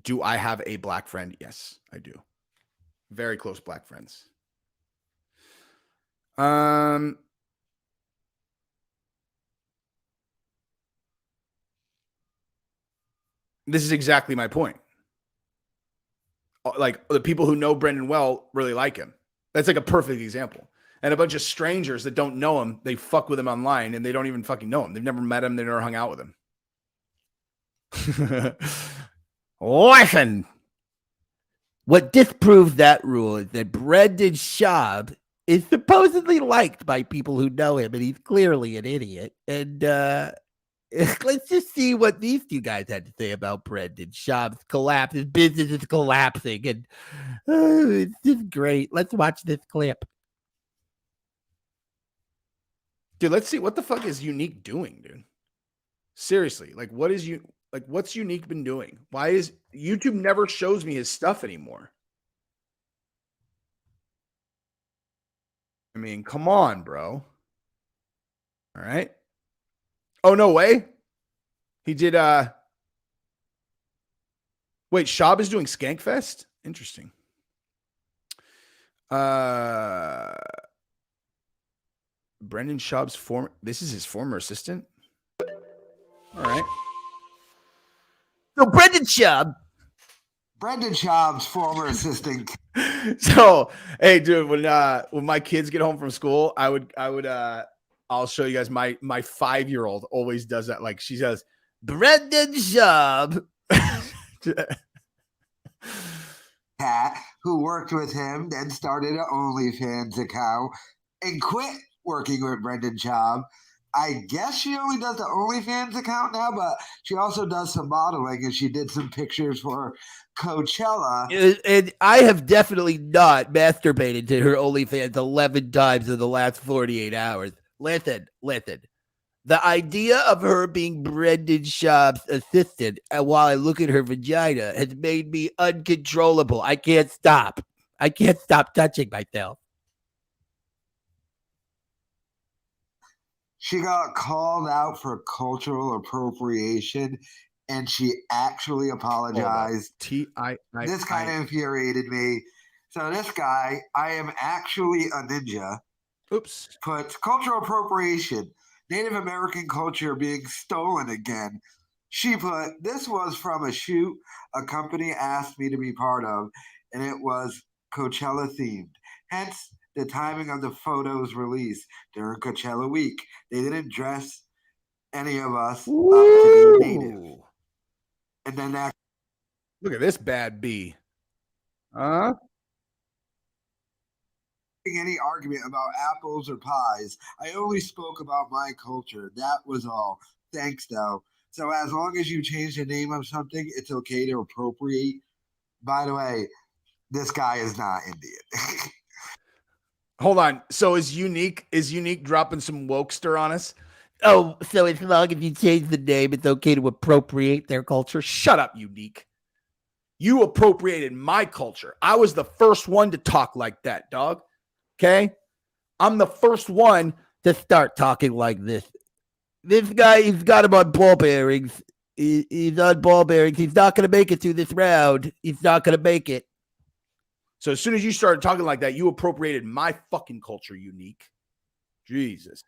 Do I have a black friend? Yes, I do. Very close black friends. This is exactly my point. Like, the people who know Brendan well really like him. That's like a perfect example. And a bunch of strangers that don't know him, they fuck with him online and they don't even fucking know him. They've never met him. They've never hung out with him. Listen, what disproves that rule is that Brendan Schaub is supposedly liked by people who know him, and he's clearly an idiot. And let's just see what these two guys had to say about Brendan Schaub's collapse. His business is collapsing, and it's just great. Let's watch this clip. Dude, let's see what the fuck is Unique doing, dude. Seriously, like what's Unique been doing? Why is YouTube never shows me his stuff anymore? I mean, come on, bro. All right. Oh, no way. He did wait, Schaub is doing Skankfest? Interesting. Brendan Schaub's this is his former assistant. All right. So Brendan Schaub's former assistant. So, hey, dude, when my kids get home from school, I'll show you guys my 5-year-old always does that. Like, she says, Brendan Schaub. Cat, who worked with him, then started an OnlyFans account and quit working with Brendan Schaub. I guess she only does the OnlyFans account now, but she also does some modeling, and she did some pictures for Coachella. And I have definitely not masturbated to her OnlyFans 11 times in the last 48 hours. Listen. The idea of her being Brendan Schaub's assistant while I look at her vagina has made me uncontrollable. I can't stop touching myself. She got called out for cultural appropriation, and she actually apologized. This kind of infuriated me. So this guy, I am actually a ninja. Oops. Puts cultural appropriation, Native American culture being stolen again. She put, this was from a shoot a company asked me to be part of, and it was Coachella themed. Hence, the timing of the photos release during Coachella week. They didn't dress any of us up to be native. And then that. Look at this bad bee. Any argument about apples or pies. I only spoke about my culture. That was all. Thanks, though. So as long as you change the name of something, it's okay to appropriate. By the way, this guy is not Indian. Hold on. So is Unique dropping some wokester on us? Oh, so as long as you change the name, it's okay to appropriate their culture? Shut up, Unique. You appropriated my culture. I was the first one to talk like that, dog. Okay? I'm the first one to start talking like this. This guy, he's got him on ball bearings. He's on ball bearings. He's not going to make it through this round. He's not going to make it. So as soon as you started talking like that, you appropriated my fucking culture, Unique. Jesus.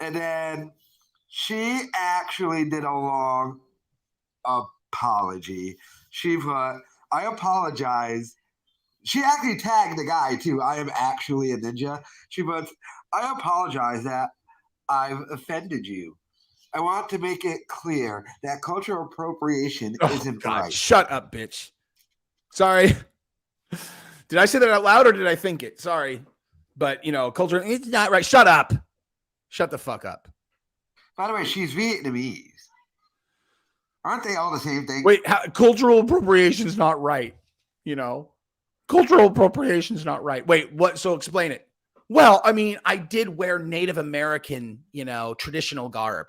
And then she actually did a long apology. She put, I apologize. She actually tagged the guy, too. I am actually a ninja. She put, I apologize that I've offended you. I want to make it clear that cultural appropriation isn't right. Shut up, bitch. Sorry. Did I say that out loud or did I think it? Sorry. But, culture, it's not right. Shut up. Shut the fuck up. By the way, she's Vietnamese. Aren't they all the same thing? Wait, cultural appropriation is not right. Cultural appropriation is not right. Wait, what? So explain it. Well, I mean, I did wear Native American, traditional garb.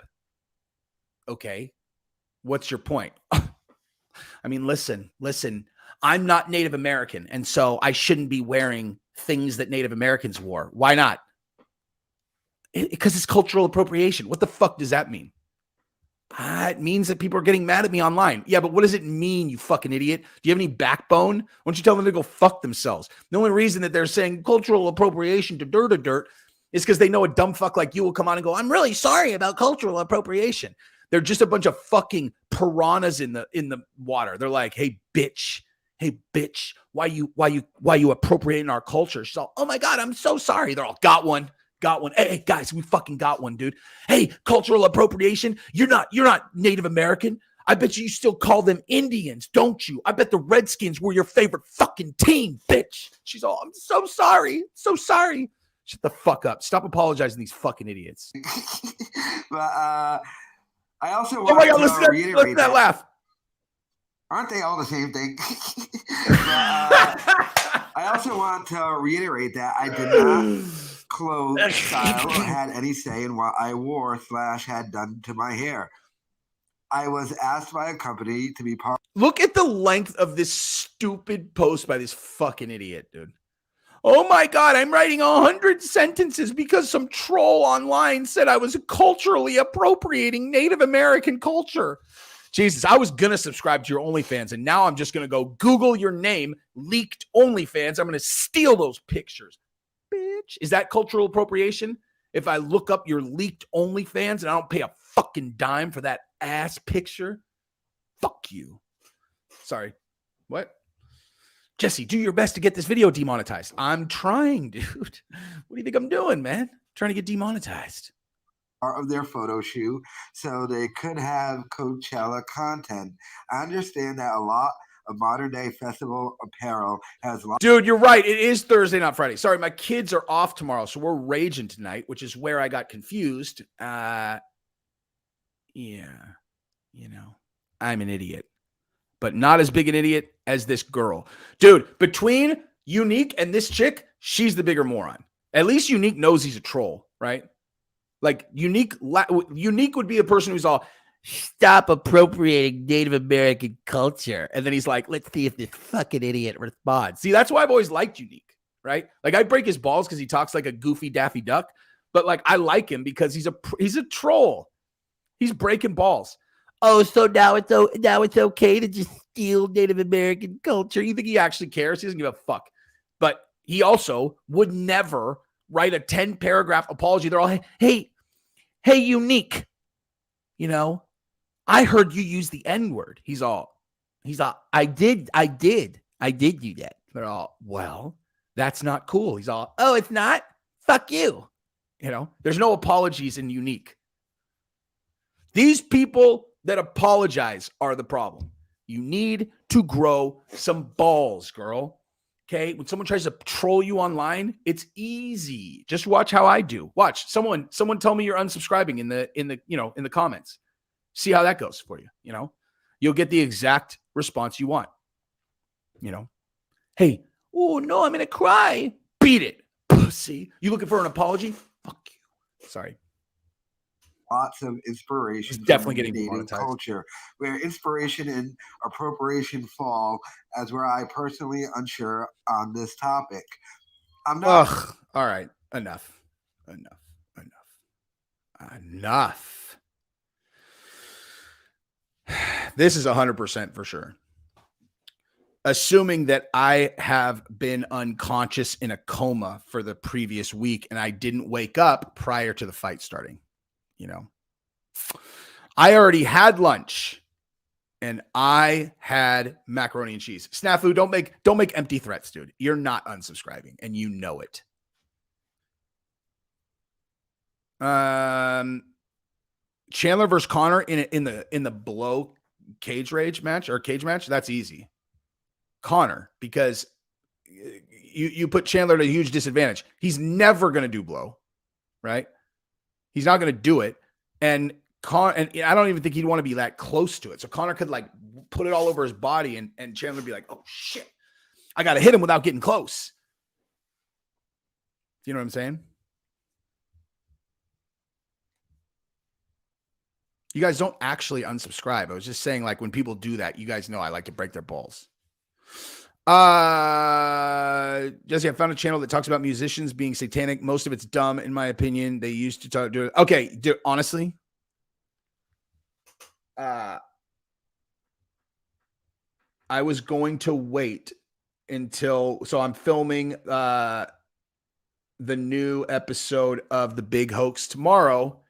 Okay. What's your point? I mean, listen, I'm not Native American, and so I shouldn't be wearing things that Native Americans wore. Why not? Because it's cultural appropriation. What the fuck does that mean? It means that people are getting mad at me online. Yeah, but what does it mean, you fucking idiot? Do you have any backbone? Why don't you tell them to go fuck themselves? The only reason that they're saying cultural appropriation to dirt is because they know a dumb fuck like you will come on and go, I'm really sorry about cultural appropriation. They're just a bunch of fucking piranhas in the water. They're like, hey bitch, why you appropriating our culture? She's all, oh my God, I'm so sorry. They're all, got one. Hey guys, we fucking got one, dude. Hey, cultural appropriation. You're not Native American. I bet you still call them Indians, don't you? I bet the Redskins were your favorite fucking team, bitch. She's all, I'm so sorry. Shut the fuck up. Stop apologizing to these fucking idiots. But I also Oh my God, listen to that laugh. Aren't they all the same thing? But, I also want to reiterate that I did not clothes style or had any say in what I wore / had done to my hair. I was asked by a company to be part. Look at the length of this stupid post by this fucking idiot, dude. Oh my God, I'm writing 100 sentences because some troll online said I was culturally appropriating Native American culture. Jesus, I was going to subscribe to your OnlyFans, and now I'm just going to go Google your name, leaked OnlyFans. I'm going to steal those pictures. Bitch. Is that cultural appropriation? If I look up your leaked OnlyFans and I don't pay a fucking dime for that ass picture? Fuck you. Sorry. What? Jesse, do your best to get this video demonetized. I'm trying, dude. What do you think I'm doing, man? Trying to get demonetized. Part of their photo shoot so they could have Coachella content. I understand that a lot of modern day festival apparel has Dude, you're right. It is Thursday, not Friday. Sorry, my kids are off tomorrow, so we're raging tonight, which is where I got confused. Yeah, I'm an idiot, but not as big an idiot as this girl. Dude, between Unique and this chick, she's the bigger moron. At least Unique knows he's a troll, right? Like Unique would be a person who's all, stop appropriating Native American culture. And then he's like, let's see if this fucking idiot responds. See, that's why I've always liked Unique, right? Like I break his balls because he talks like a goofy Daffy Duck, but like I like him because he's a troll. He's breaking balls. Oh, so now it's okay to just steal Native American culture. You think he actually cares? He doesn't give a fuck. But he also would never write a 10-paragraph apology. They're all, hey, Unique. I heard you use the N-word. He's all, I did do that. They're all, well, that's not cool. He's all, oh, it's not? Fuck you. There's no apologies in Unique. These people that apologize are the problem. You need to grow some balls, girl. Okay, when someone tries to troll you online, it's easy. Just watch how I do. Watch someone tell me you're unsubscribing in the comments. See how that goes for you. You'll get the exact response you want. Hey, oh no, I'm gonna cry. Beat it, pussy. You looking for an apology? Fuck you. Sorry. Lots of inspiration. It's definitely getting demonetized. Culture, where inspiration and appropriation fall, as where I personally unsure on this topic. I'm not. Ugh. All right. Enough. This is 100% for sure. Assuming that I have been unconscious in a coma for the previous week and I didn't wake up prior to the fight starting. I already had lunch and I had macaroni and cheese. Snafu, don't make empty threats, dude. You're not unsubscribing and you know it. Chandler versus Conor in the below cage match. That's easy. Conor, because you put Chandler at a huge disadvantage. He's never going to do blow, right? He's not going to do it. And I don't even think he'd want to be that close to it. So Conor could like put it all over his body and Chandler would be like, oh shit, I got to hit him without getting close. You know what I'm saying? You guys don't actually unsubscribe. I was just saying, like, when people do that, you guys know I like to break their balls. Jesse, I found a channel that talks about musicians being satanic. Most of it's dumb, in my opinion. They used to do it. Okay, dude, honestly, I was going to wait until, so I'm filming the new episode of The Big Hoax tomorrow,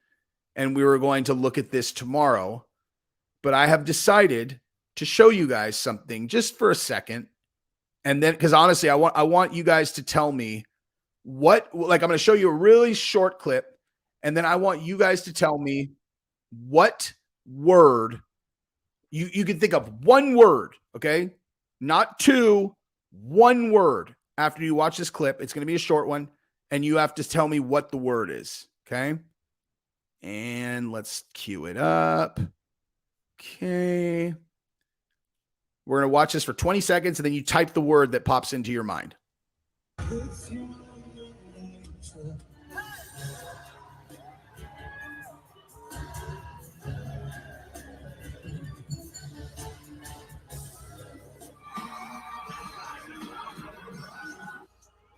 and we were going to look at this tomorrow, but I have decided to show you guys something just for a second. And then, because honestly, I want you guys to tell me what, like, I'm going to show you a really short clip, and then I want you guys to tell me what word you can think of. One word, okay? Not two, one word. After you watch this clip, it's going to be a short one, and you have to tell me what the word is, okay? And let's cue it up. Okay. We're going to watch this for 20 seconds, and then you type the word that pops into your mind.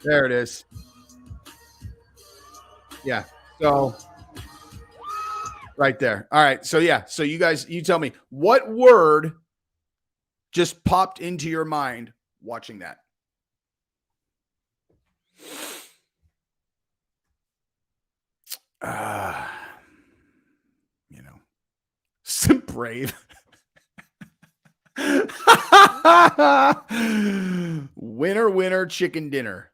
There it is. Yeah. So right there. All right. So yeah. So you guys, you tell me what word just popped into your mind watching that. You know, brave. Winner, winner, chicken dinner.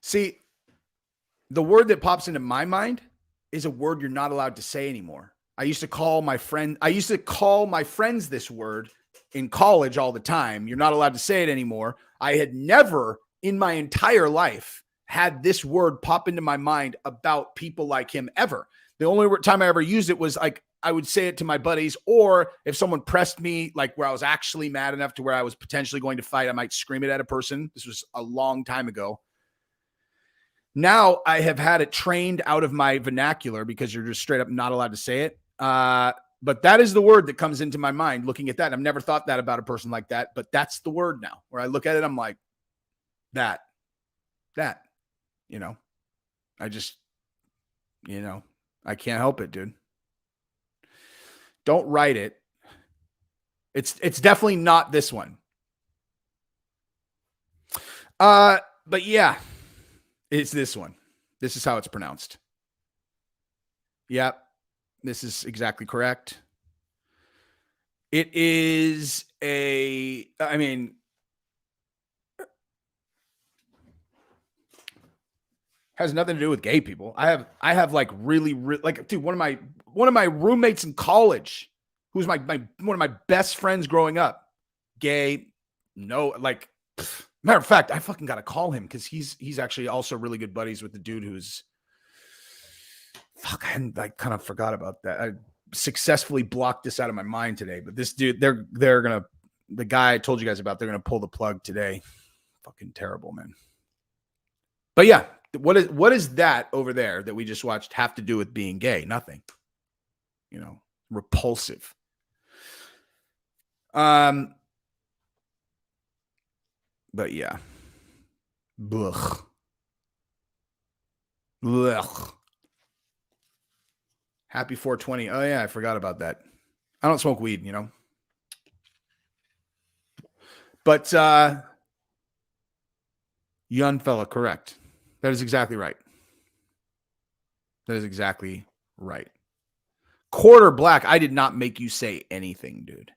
See, the word that pops into my mind is a word you're not allowed to say anymore. I used to call my friends this word in college all the time. You're not allowed to say it anymore. I had never in my entire life had this word pop into my mind about people like him ever. The only time I ever used it was like I would say it to my buddies, or if someone pressed me, like where I was actually mad enough to where I was potentially going to fight, I might scream it at a person. This was a long time ago. Now I have had it trained out of my vernacular because you're just straight up not allowed to say it. But that is the word that comes into my mind looking at that. I've never thought that about a person like that, but that's the word now where I look at it. I'm like, that, you know, I just, you know, I can't help it, dude. Don't write it. It's definitely not this one. But yeah, it's this one. This is how it's pronounced. Yep. This is exactly correct. It is has nothing to do with gay people. I have like really like, dude, one of my roommates in college, who's one of my best friends growing up, gay, no, like, matter of fact, I fucking got to call him because he's actually also really good buddies with the dude who's, fuck, I kind of forgot about that. I successfully blocked this out of my mind today, but this dude, the guy I told you guys about, they're going to pull the plug today. Fucking terrible, man. But yeah, what is that over there that we just watched have to do with being gay? Nothing. You know, repulsive. But yeah. Blech. Blech. Happy 420. Oh yeah, I forgot about that. I don't smoke weed, you know. But young fella, correct. That is exactly right. That is exactly right. Quarter black. I did not make you say anything, dude.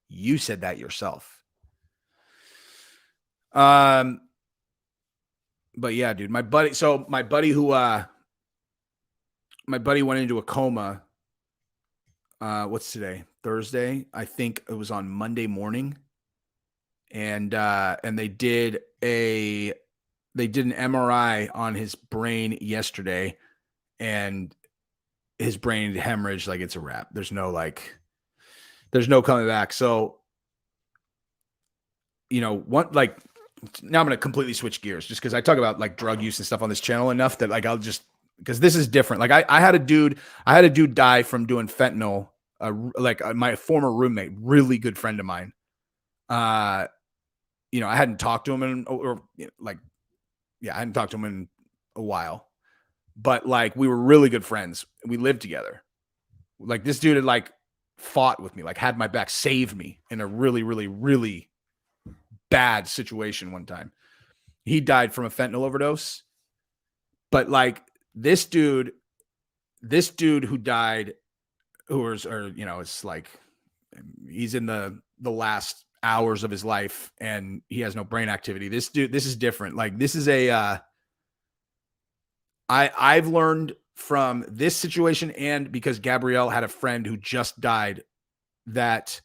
You said that yourself. But yeah, dude, my buddy went into a coma. What's today? Thursday. I think it was on Monday morning. And they did an MRI on his brain yesterday, and his brain hemorrhaged like it's a wrap. There's no coming back. So you know, one like now I'm going to completely switch gears just because I talk about like drug use and stuff on this channel enough that like I'll just because this is different. Like I had a dude die from doing fentanyl. My former roommate, really good friend of mine. You know, I hadn't talked to him I hadn't talked to him in a while, but like we were really good friends. We lived together. Like this dude had like fought with me, like had my back, saved me in a really, really, really bad situation one time. He died from a fentanyl overdose. But like this dude who died, it's like he's in the last hours of his life and he has no brain activity. This is different. Like this is I've learned from this situation, and because Gabrielle had a friend who just died, that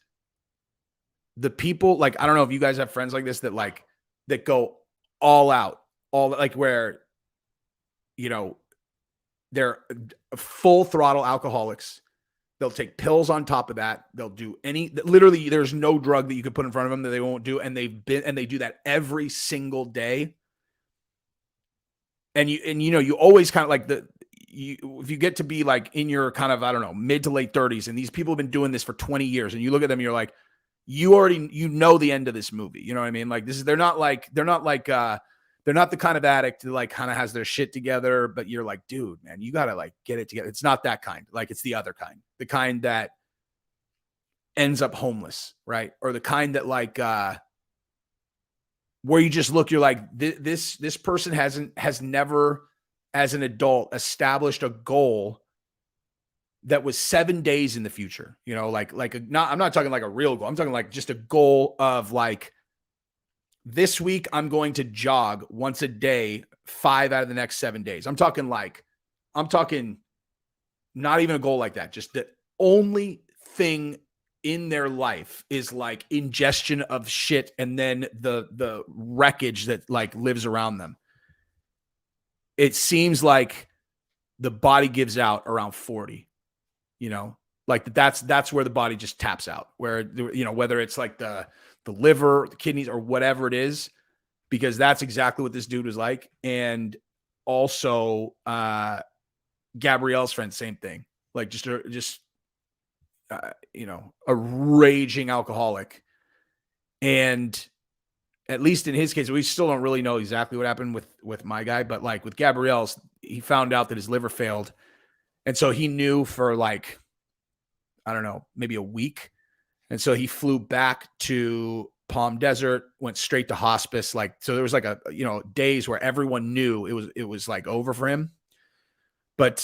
the people, like, I don't know if you guys have friends like this that go all out, where, you know, they're full throttle alcoholics. They'll take pills on top of that. They'll do literally there's no drug that you could put in front of them that they won't do. And they do that every single day. And you always kind of like if you get to be like in your kind of, I don't know, mid to late 30s, and these people have been doing this for 20 years, and you look at them and you're like, you know the end of this movie. You know what I mean? Like they're not the kind of addict that like kind of has their shit together, but you're like, dude, man, you got to like get it together. It's not that kind. Like it's the other kind, the kind that ends up homeless, right? Or the kind that like, where you just look, you're like, this person has never, as an adult, established a goal that was 7 days in the future. You know, I'm not talking like a real goal. I'm talking like just a goal of like, this week I'm going to jog once a day, 5 out of the next 7 days. I'm talking not even a goal like that. Just the only thing in their life is like ingestion of shit and then the wreckage that like lives around them. It seems like the body gives out around 40, you know, like that's where the body just taps out, where, you know, whether it's like the liver, the kidneys, or whatever it is, because that's exactly what this dude was like. And also Gabrielle's friend, same thing, like just you know, a raging alcoholic. And at least in his case, we still don't really know exactly what happened with my guy, but like with Gabrielle's, he found out that his liver failed. And so he knew for like, I don't know, maybe a week. And so he flew back to Palm Desert, went straight to hospice. Like, so there was like days where everyone knew it was like over for him. But,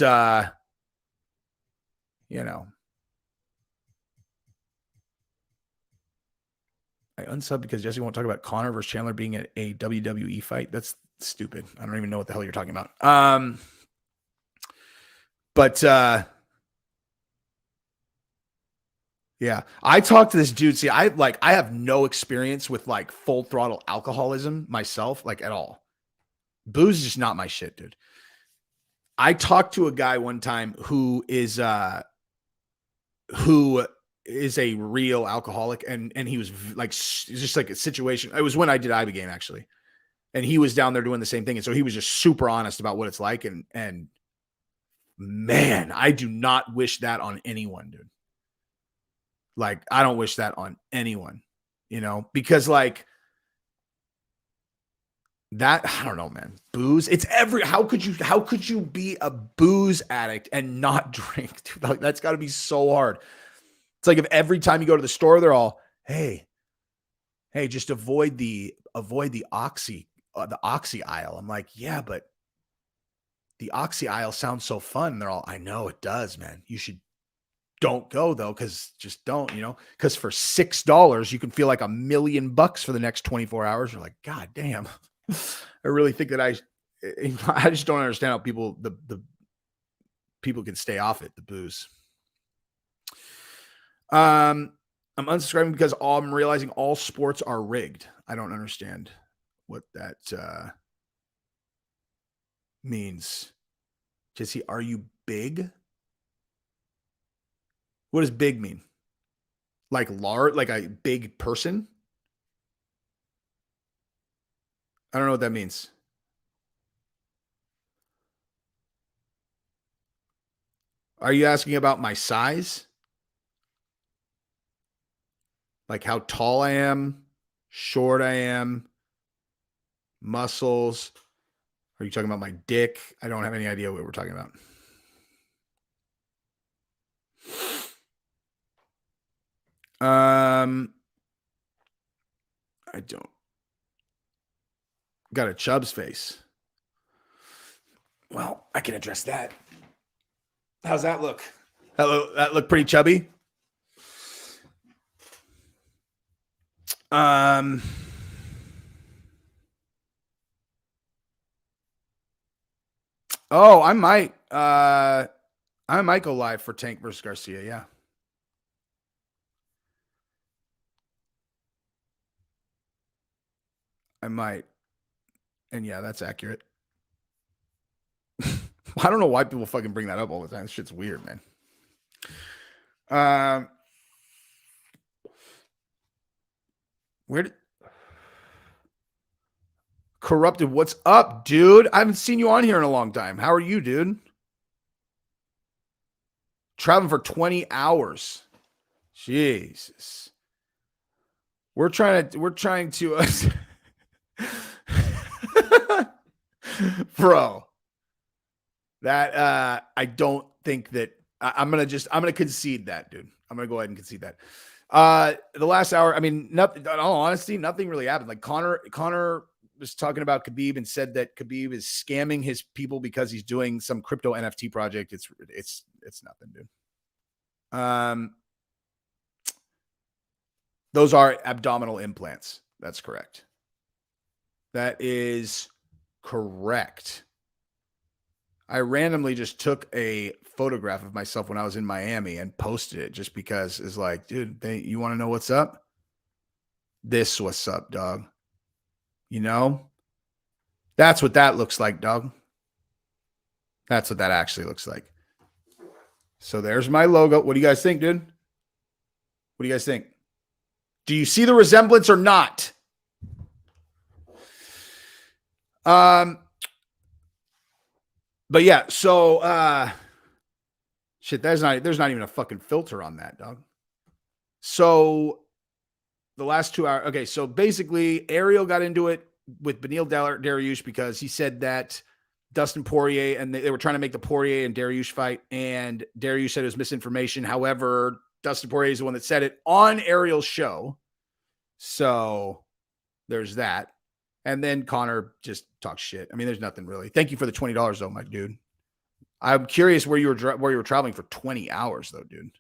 you know, I unsubbed because Jesse won't talk about Conor versus Chandler being a WWE fight. That's stupid. I don't even know what the hell you're talking about. Yeah, I talked to this dude. See, I have no experience with like full throttle alcoholism myself, like at all. Booze is just not my shit, dude. I talked to a guy one time who is a real alcoholic, and he was like, just like a situation. It was when I did Ibogaine actually, and he was down there doing the same thing, and so he was just super honest about what it's like, and man, I do not wish that on anyone, dude. Like, I don't wish that on anyone, you know, because like that, I don't know, man, booze, how could you be a booze addict and not drink? Dude, like, that's gotta be so hard. It's like if every time you go to the store, they're all, hey, just avoid the oxy aisle. I'm like, yeah, but the oxy aisle sounds so fun. And they're all, I know it does, man. You should. Don't go though, because just don't, you know, because for $6 you can feel like $1 million for the next 24 hours. You're like, God damn. I really think that I just don't understand how people the people can stay off it, the booze. I'm unsubscribing because I'm realizing all sports are rigged. I don't understand what that means. Jesse, are you big? What does big mean? Like large, like a big person? I don't know what that means. Are you asking about my size? Like how tall I am, short I am, muscles? Are you talking about my dick? I don't have any idea what we're talking about. I don't. Got a Chubb's face. Well, I can address that. How's that look? Hello, that look pretty chubby. Oh, I might go live for Tank versus Garcia, yeah. I might. And yeah, that's accurate. I don't know why people fucking bring that up all the time. This shit's weird, man. Where did Corrupted? What's up, dude? I haven't seen you on here in a long time. How are you, dude? Traveling for 20 hours. Jesus. We're trying to bro. That I don't think that I'm gonna concede that, dude. I'm gonna go ahead and concede that. The last hour, I mean, nothing, in all honesty, nothing really happened. Like Conor was talking about Khabib and said that Khabib is scamming his people because he's doing some crypto NFT project. It's nothing, dude. Those are abdominal implants. That's correct. That is correct. I randomly just took a photograph of myself when I was in Miami and posted it just because it's like, dude, you want to know what's up? This what's up, dog. You know? That's what that looks like, dog. That's what that actually looks like. So there's my logo. What do you guys think, dude? What do you guys think? Do you see the resemblance or not? But yeah, so shit, there's not even a fucking filter on that, dog. So the last 2 hours, okay, so basically Ariel got into it with Beneil Dariush because he said that Dustin Poirier, and they were trying to make the Poirier and Dariush fight, and Dariush said it was misinformation. However, Dustin Poirier is the one that said it on Ariel's show. So there's that. And then Conor just talks shit. I mean, there's nothing really. Thank you for the $20 though, my dude. I'm curious where you were traveling for 20 hours though, dude.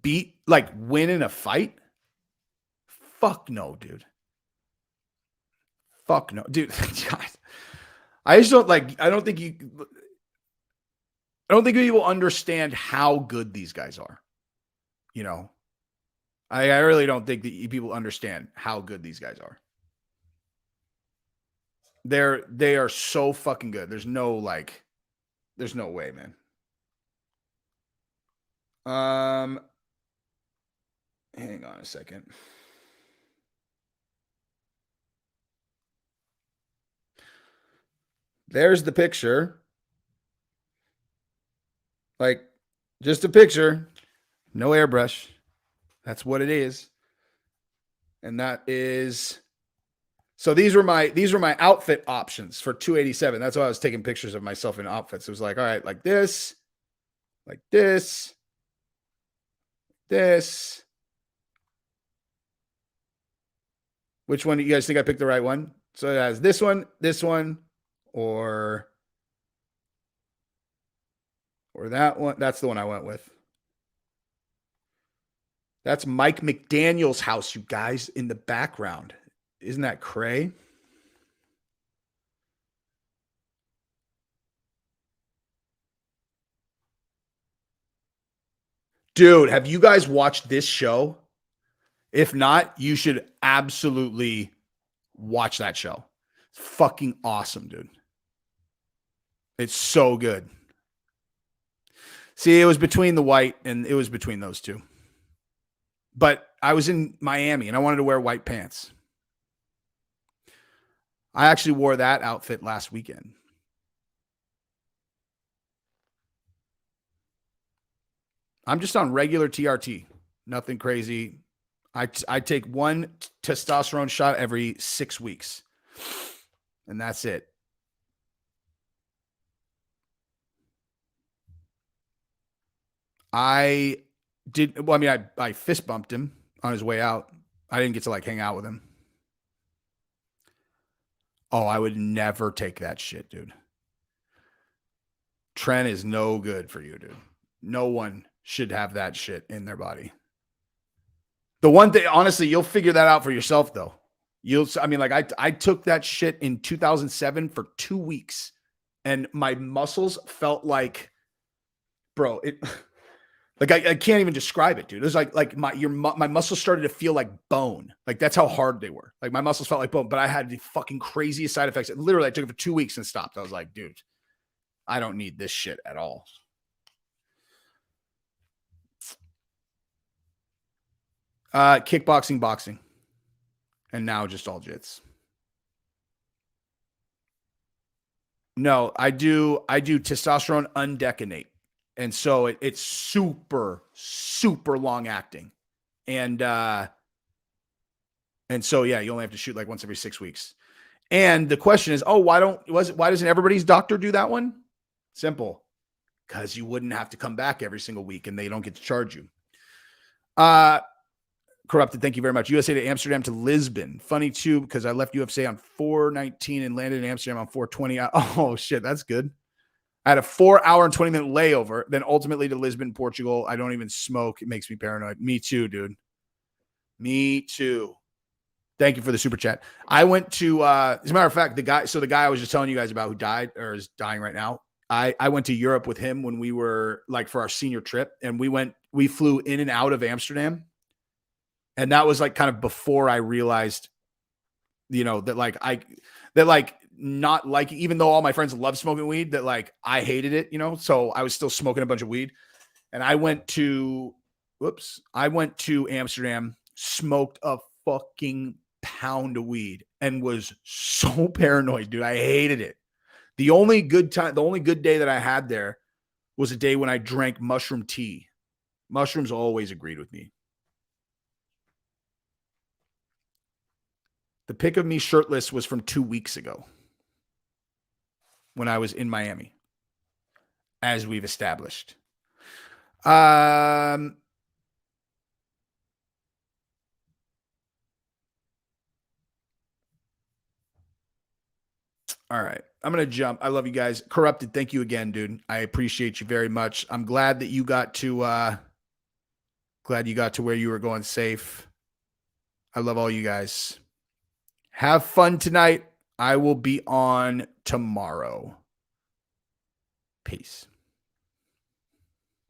Win in a fight? Fuck no, dude. Fuck no, dude. I just don't I don't think people understand how good these guys are. You know, I really don't think that people understand how good these guys are. They are so fucking good. There's no way, man. Hang on a second. There's the picture. Just a picture. No airbrush. That's what it is. And that is, so these were my outfit options for 287. That's why I was taking pictures of myself in outfits. It was like, all right, like this. Which one do you guys think I picked the right one? So it has this one, or that one. That's the one I went with. That's Mike McDaniel's house, you guys, in the background. Isn't that cray? Dude, have you guys watched this show? If not, you should absolutely watch that show. It's fucking awesome, dude. It's so good. See, it was between the white and it was between those two. But I was in Miami and I wanted to wear white pants. I actually wore that outfit last weekend. I'm just on regular TRT. Nothing crazy. I take one testosterone shot every 6 weeks. And that's it. I fist bumped him on his way out. I didn't get to like hang out with him. Oh, I would never take that shit, dude. Tren is no good for you, dude. No one should have that shit in their body. The one thing, honestly, you'll figure that out for yourself, though. I took that shit in 2007 for 2 weeks, and my muscles felt like, bro, like I can't even describe it, dude. It was like my muscles started to feel like bone. Like that's how hard they were. Like my muscles felt like bone, but I had the fucking craziest side effects. Literally, I took it for 2 weeks and stopped. I was like, dude, I don't need this shit at all. Kickboxing, boxing, and now just all jits. No, I do testosterone undecanate. And so it's super, super long acting. And so, yeah, you only have to shoot like once every 6 weeks. And the question is, why doesn't everybody's doctor do that one? Simple. Because you wouldn't have to come back every single week and they don't get to charge you. Corrupted, thank you very much. USA to Amsterdam to Lisbon. Funny too, because I left UFC on 4/19 and landed in Amsterdam on 4/20. Oh shit, that's good. I had a 4 hour and 20 minute layover, then ultimately to Lisbon, Portugal. I don't even smoke. It makes me paranoid. Me too, dude. Me too. Thank you for the super chat. I went to, as a matter of fact, the guy I was just telling you guys about who died or is dying right now. I went to Europe with him when we were like for our senior trip, and we flew in and out of Amsterdam. And that was like kind of before I realized, not like, even though all my friends love smoking weed, that like I hated it, so I was still smoking a bunch of weed. And I went to Amsterdam, smoked a fucking pound of weed and was so paranoid, dude. I hated it. The only good day that I had there was a day when I drank mushroom tea. Mushrooms always agreed with me. The pic of me shirtless was from 2 weeks ago when I was in Miami, as we've established. All right. I'm going to jump. I love you guys. Corrupted, thank you again, dude. I appreciate you very much. I'm glad that you got to where you were going safe. I love all you guys. Have fun tonight. I will be on tomorrow. Peace.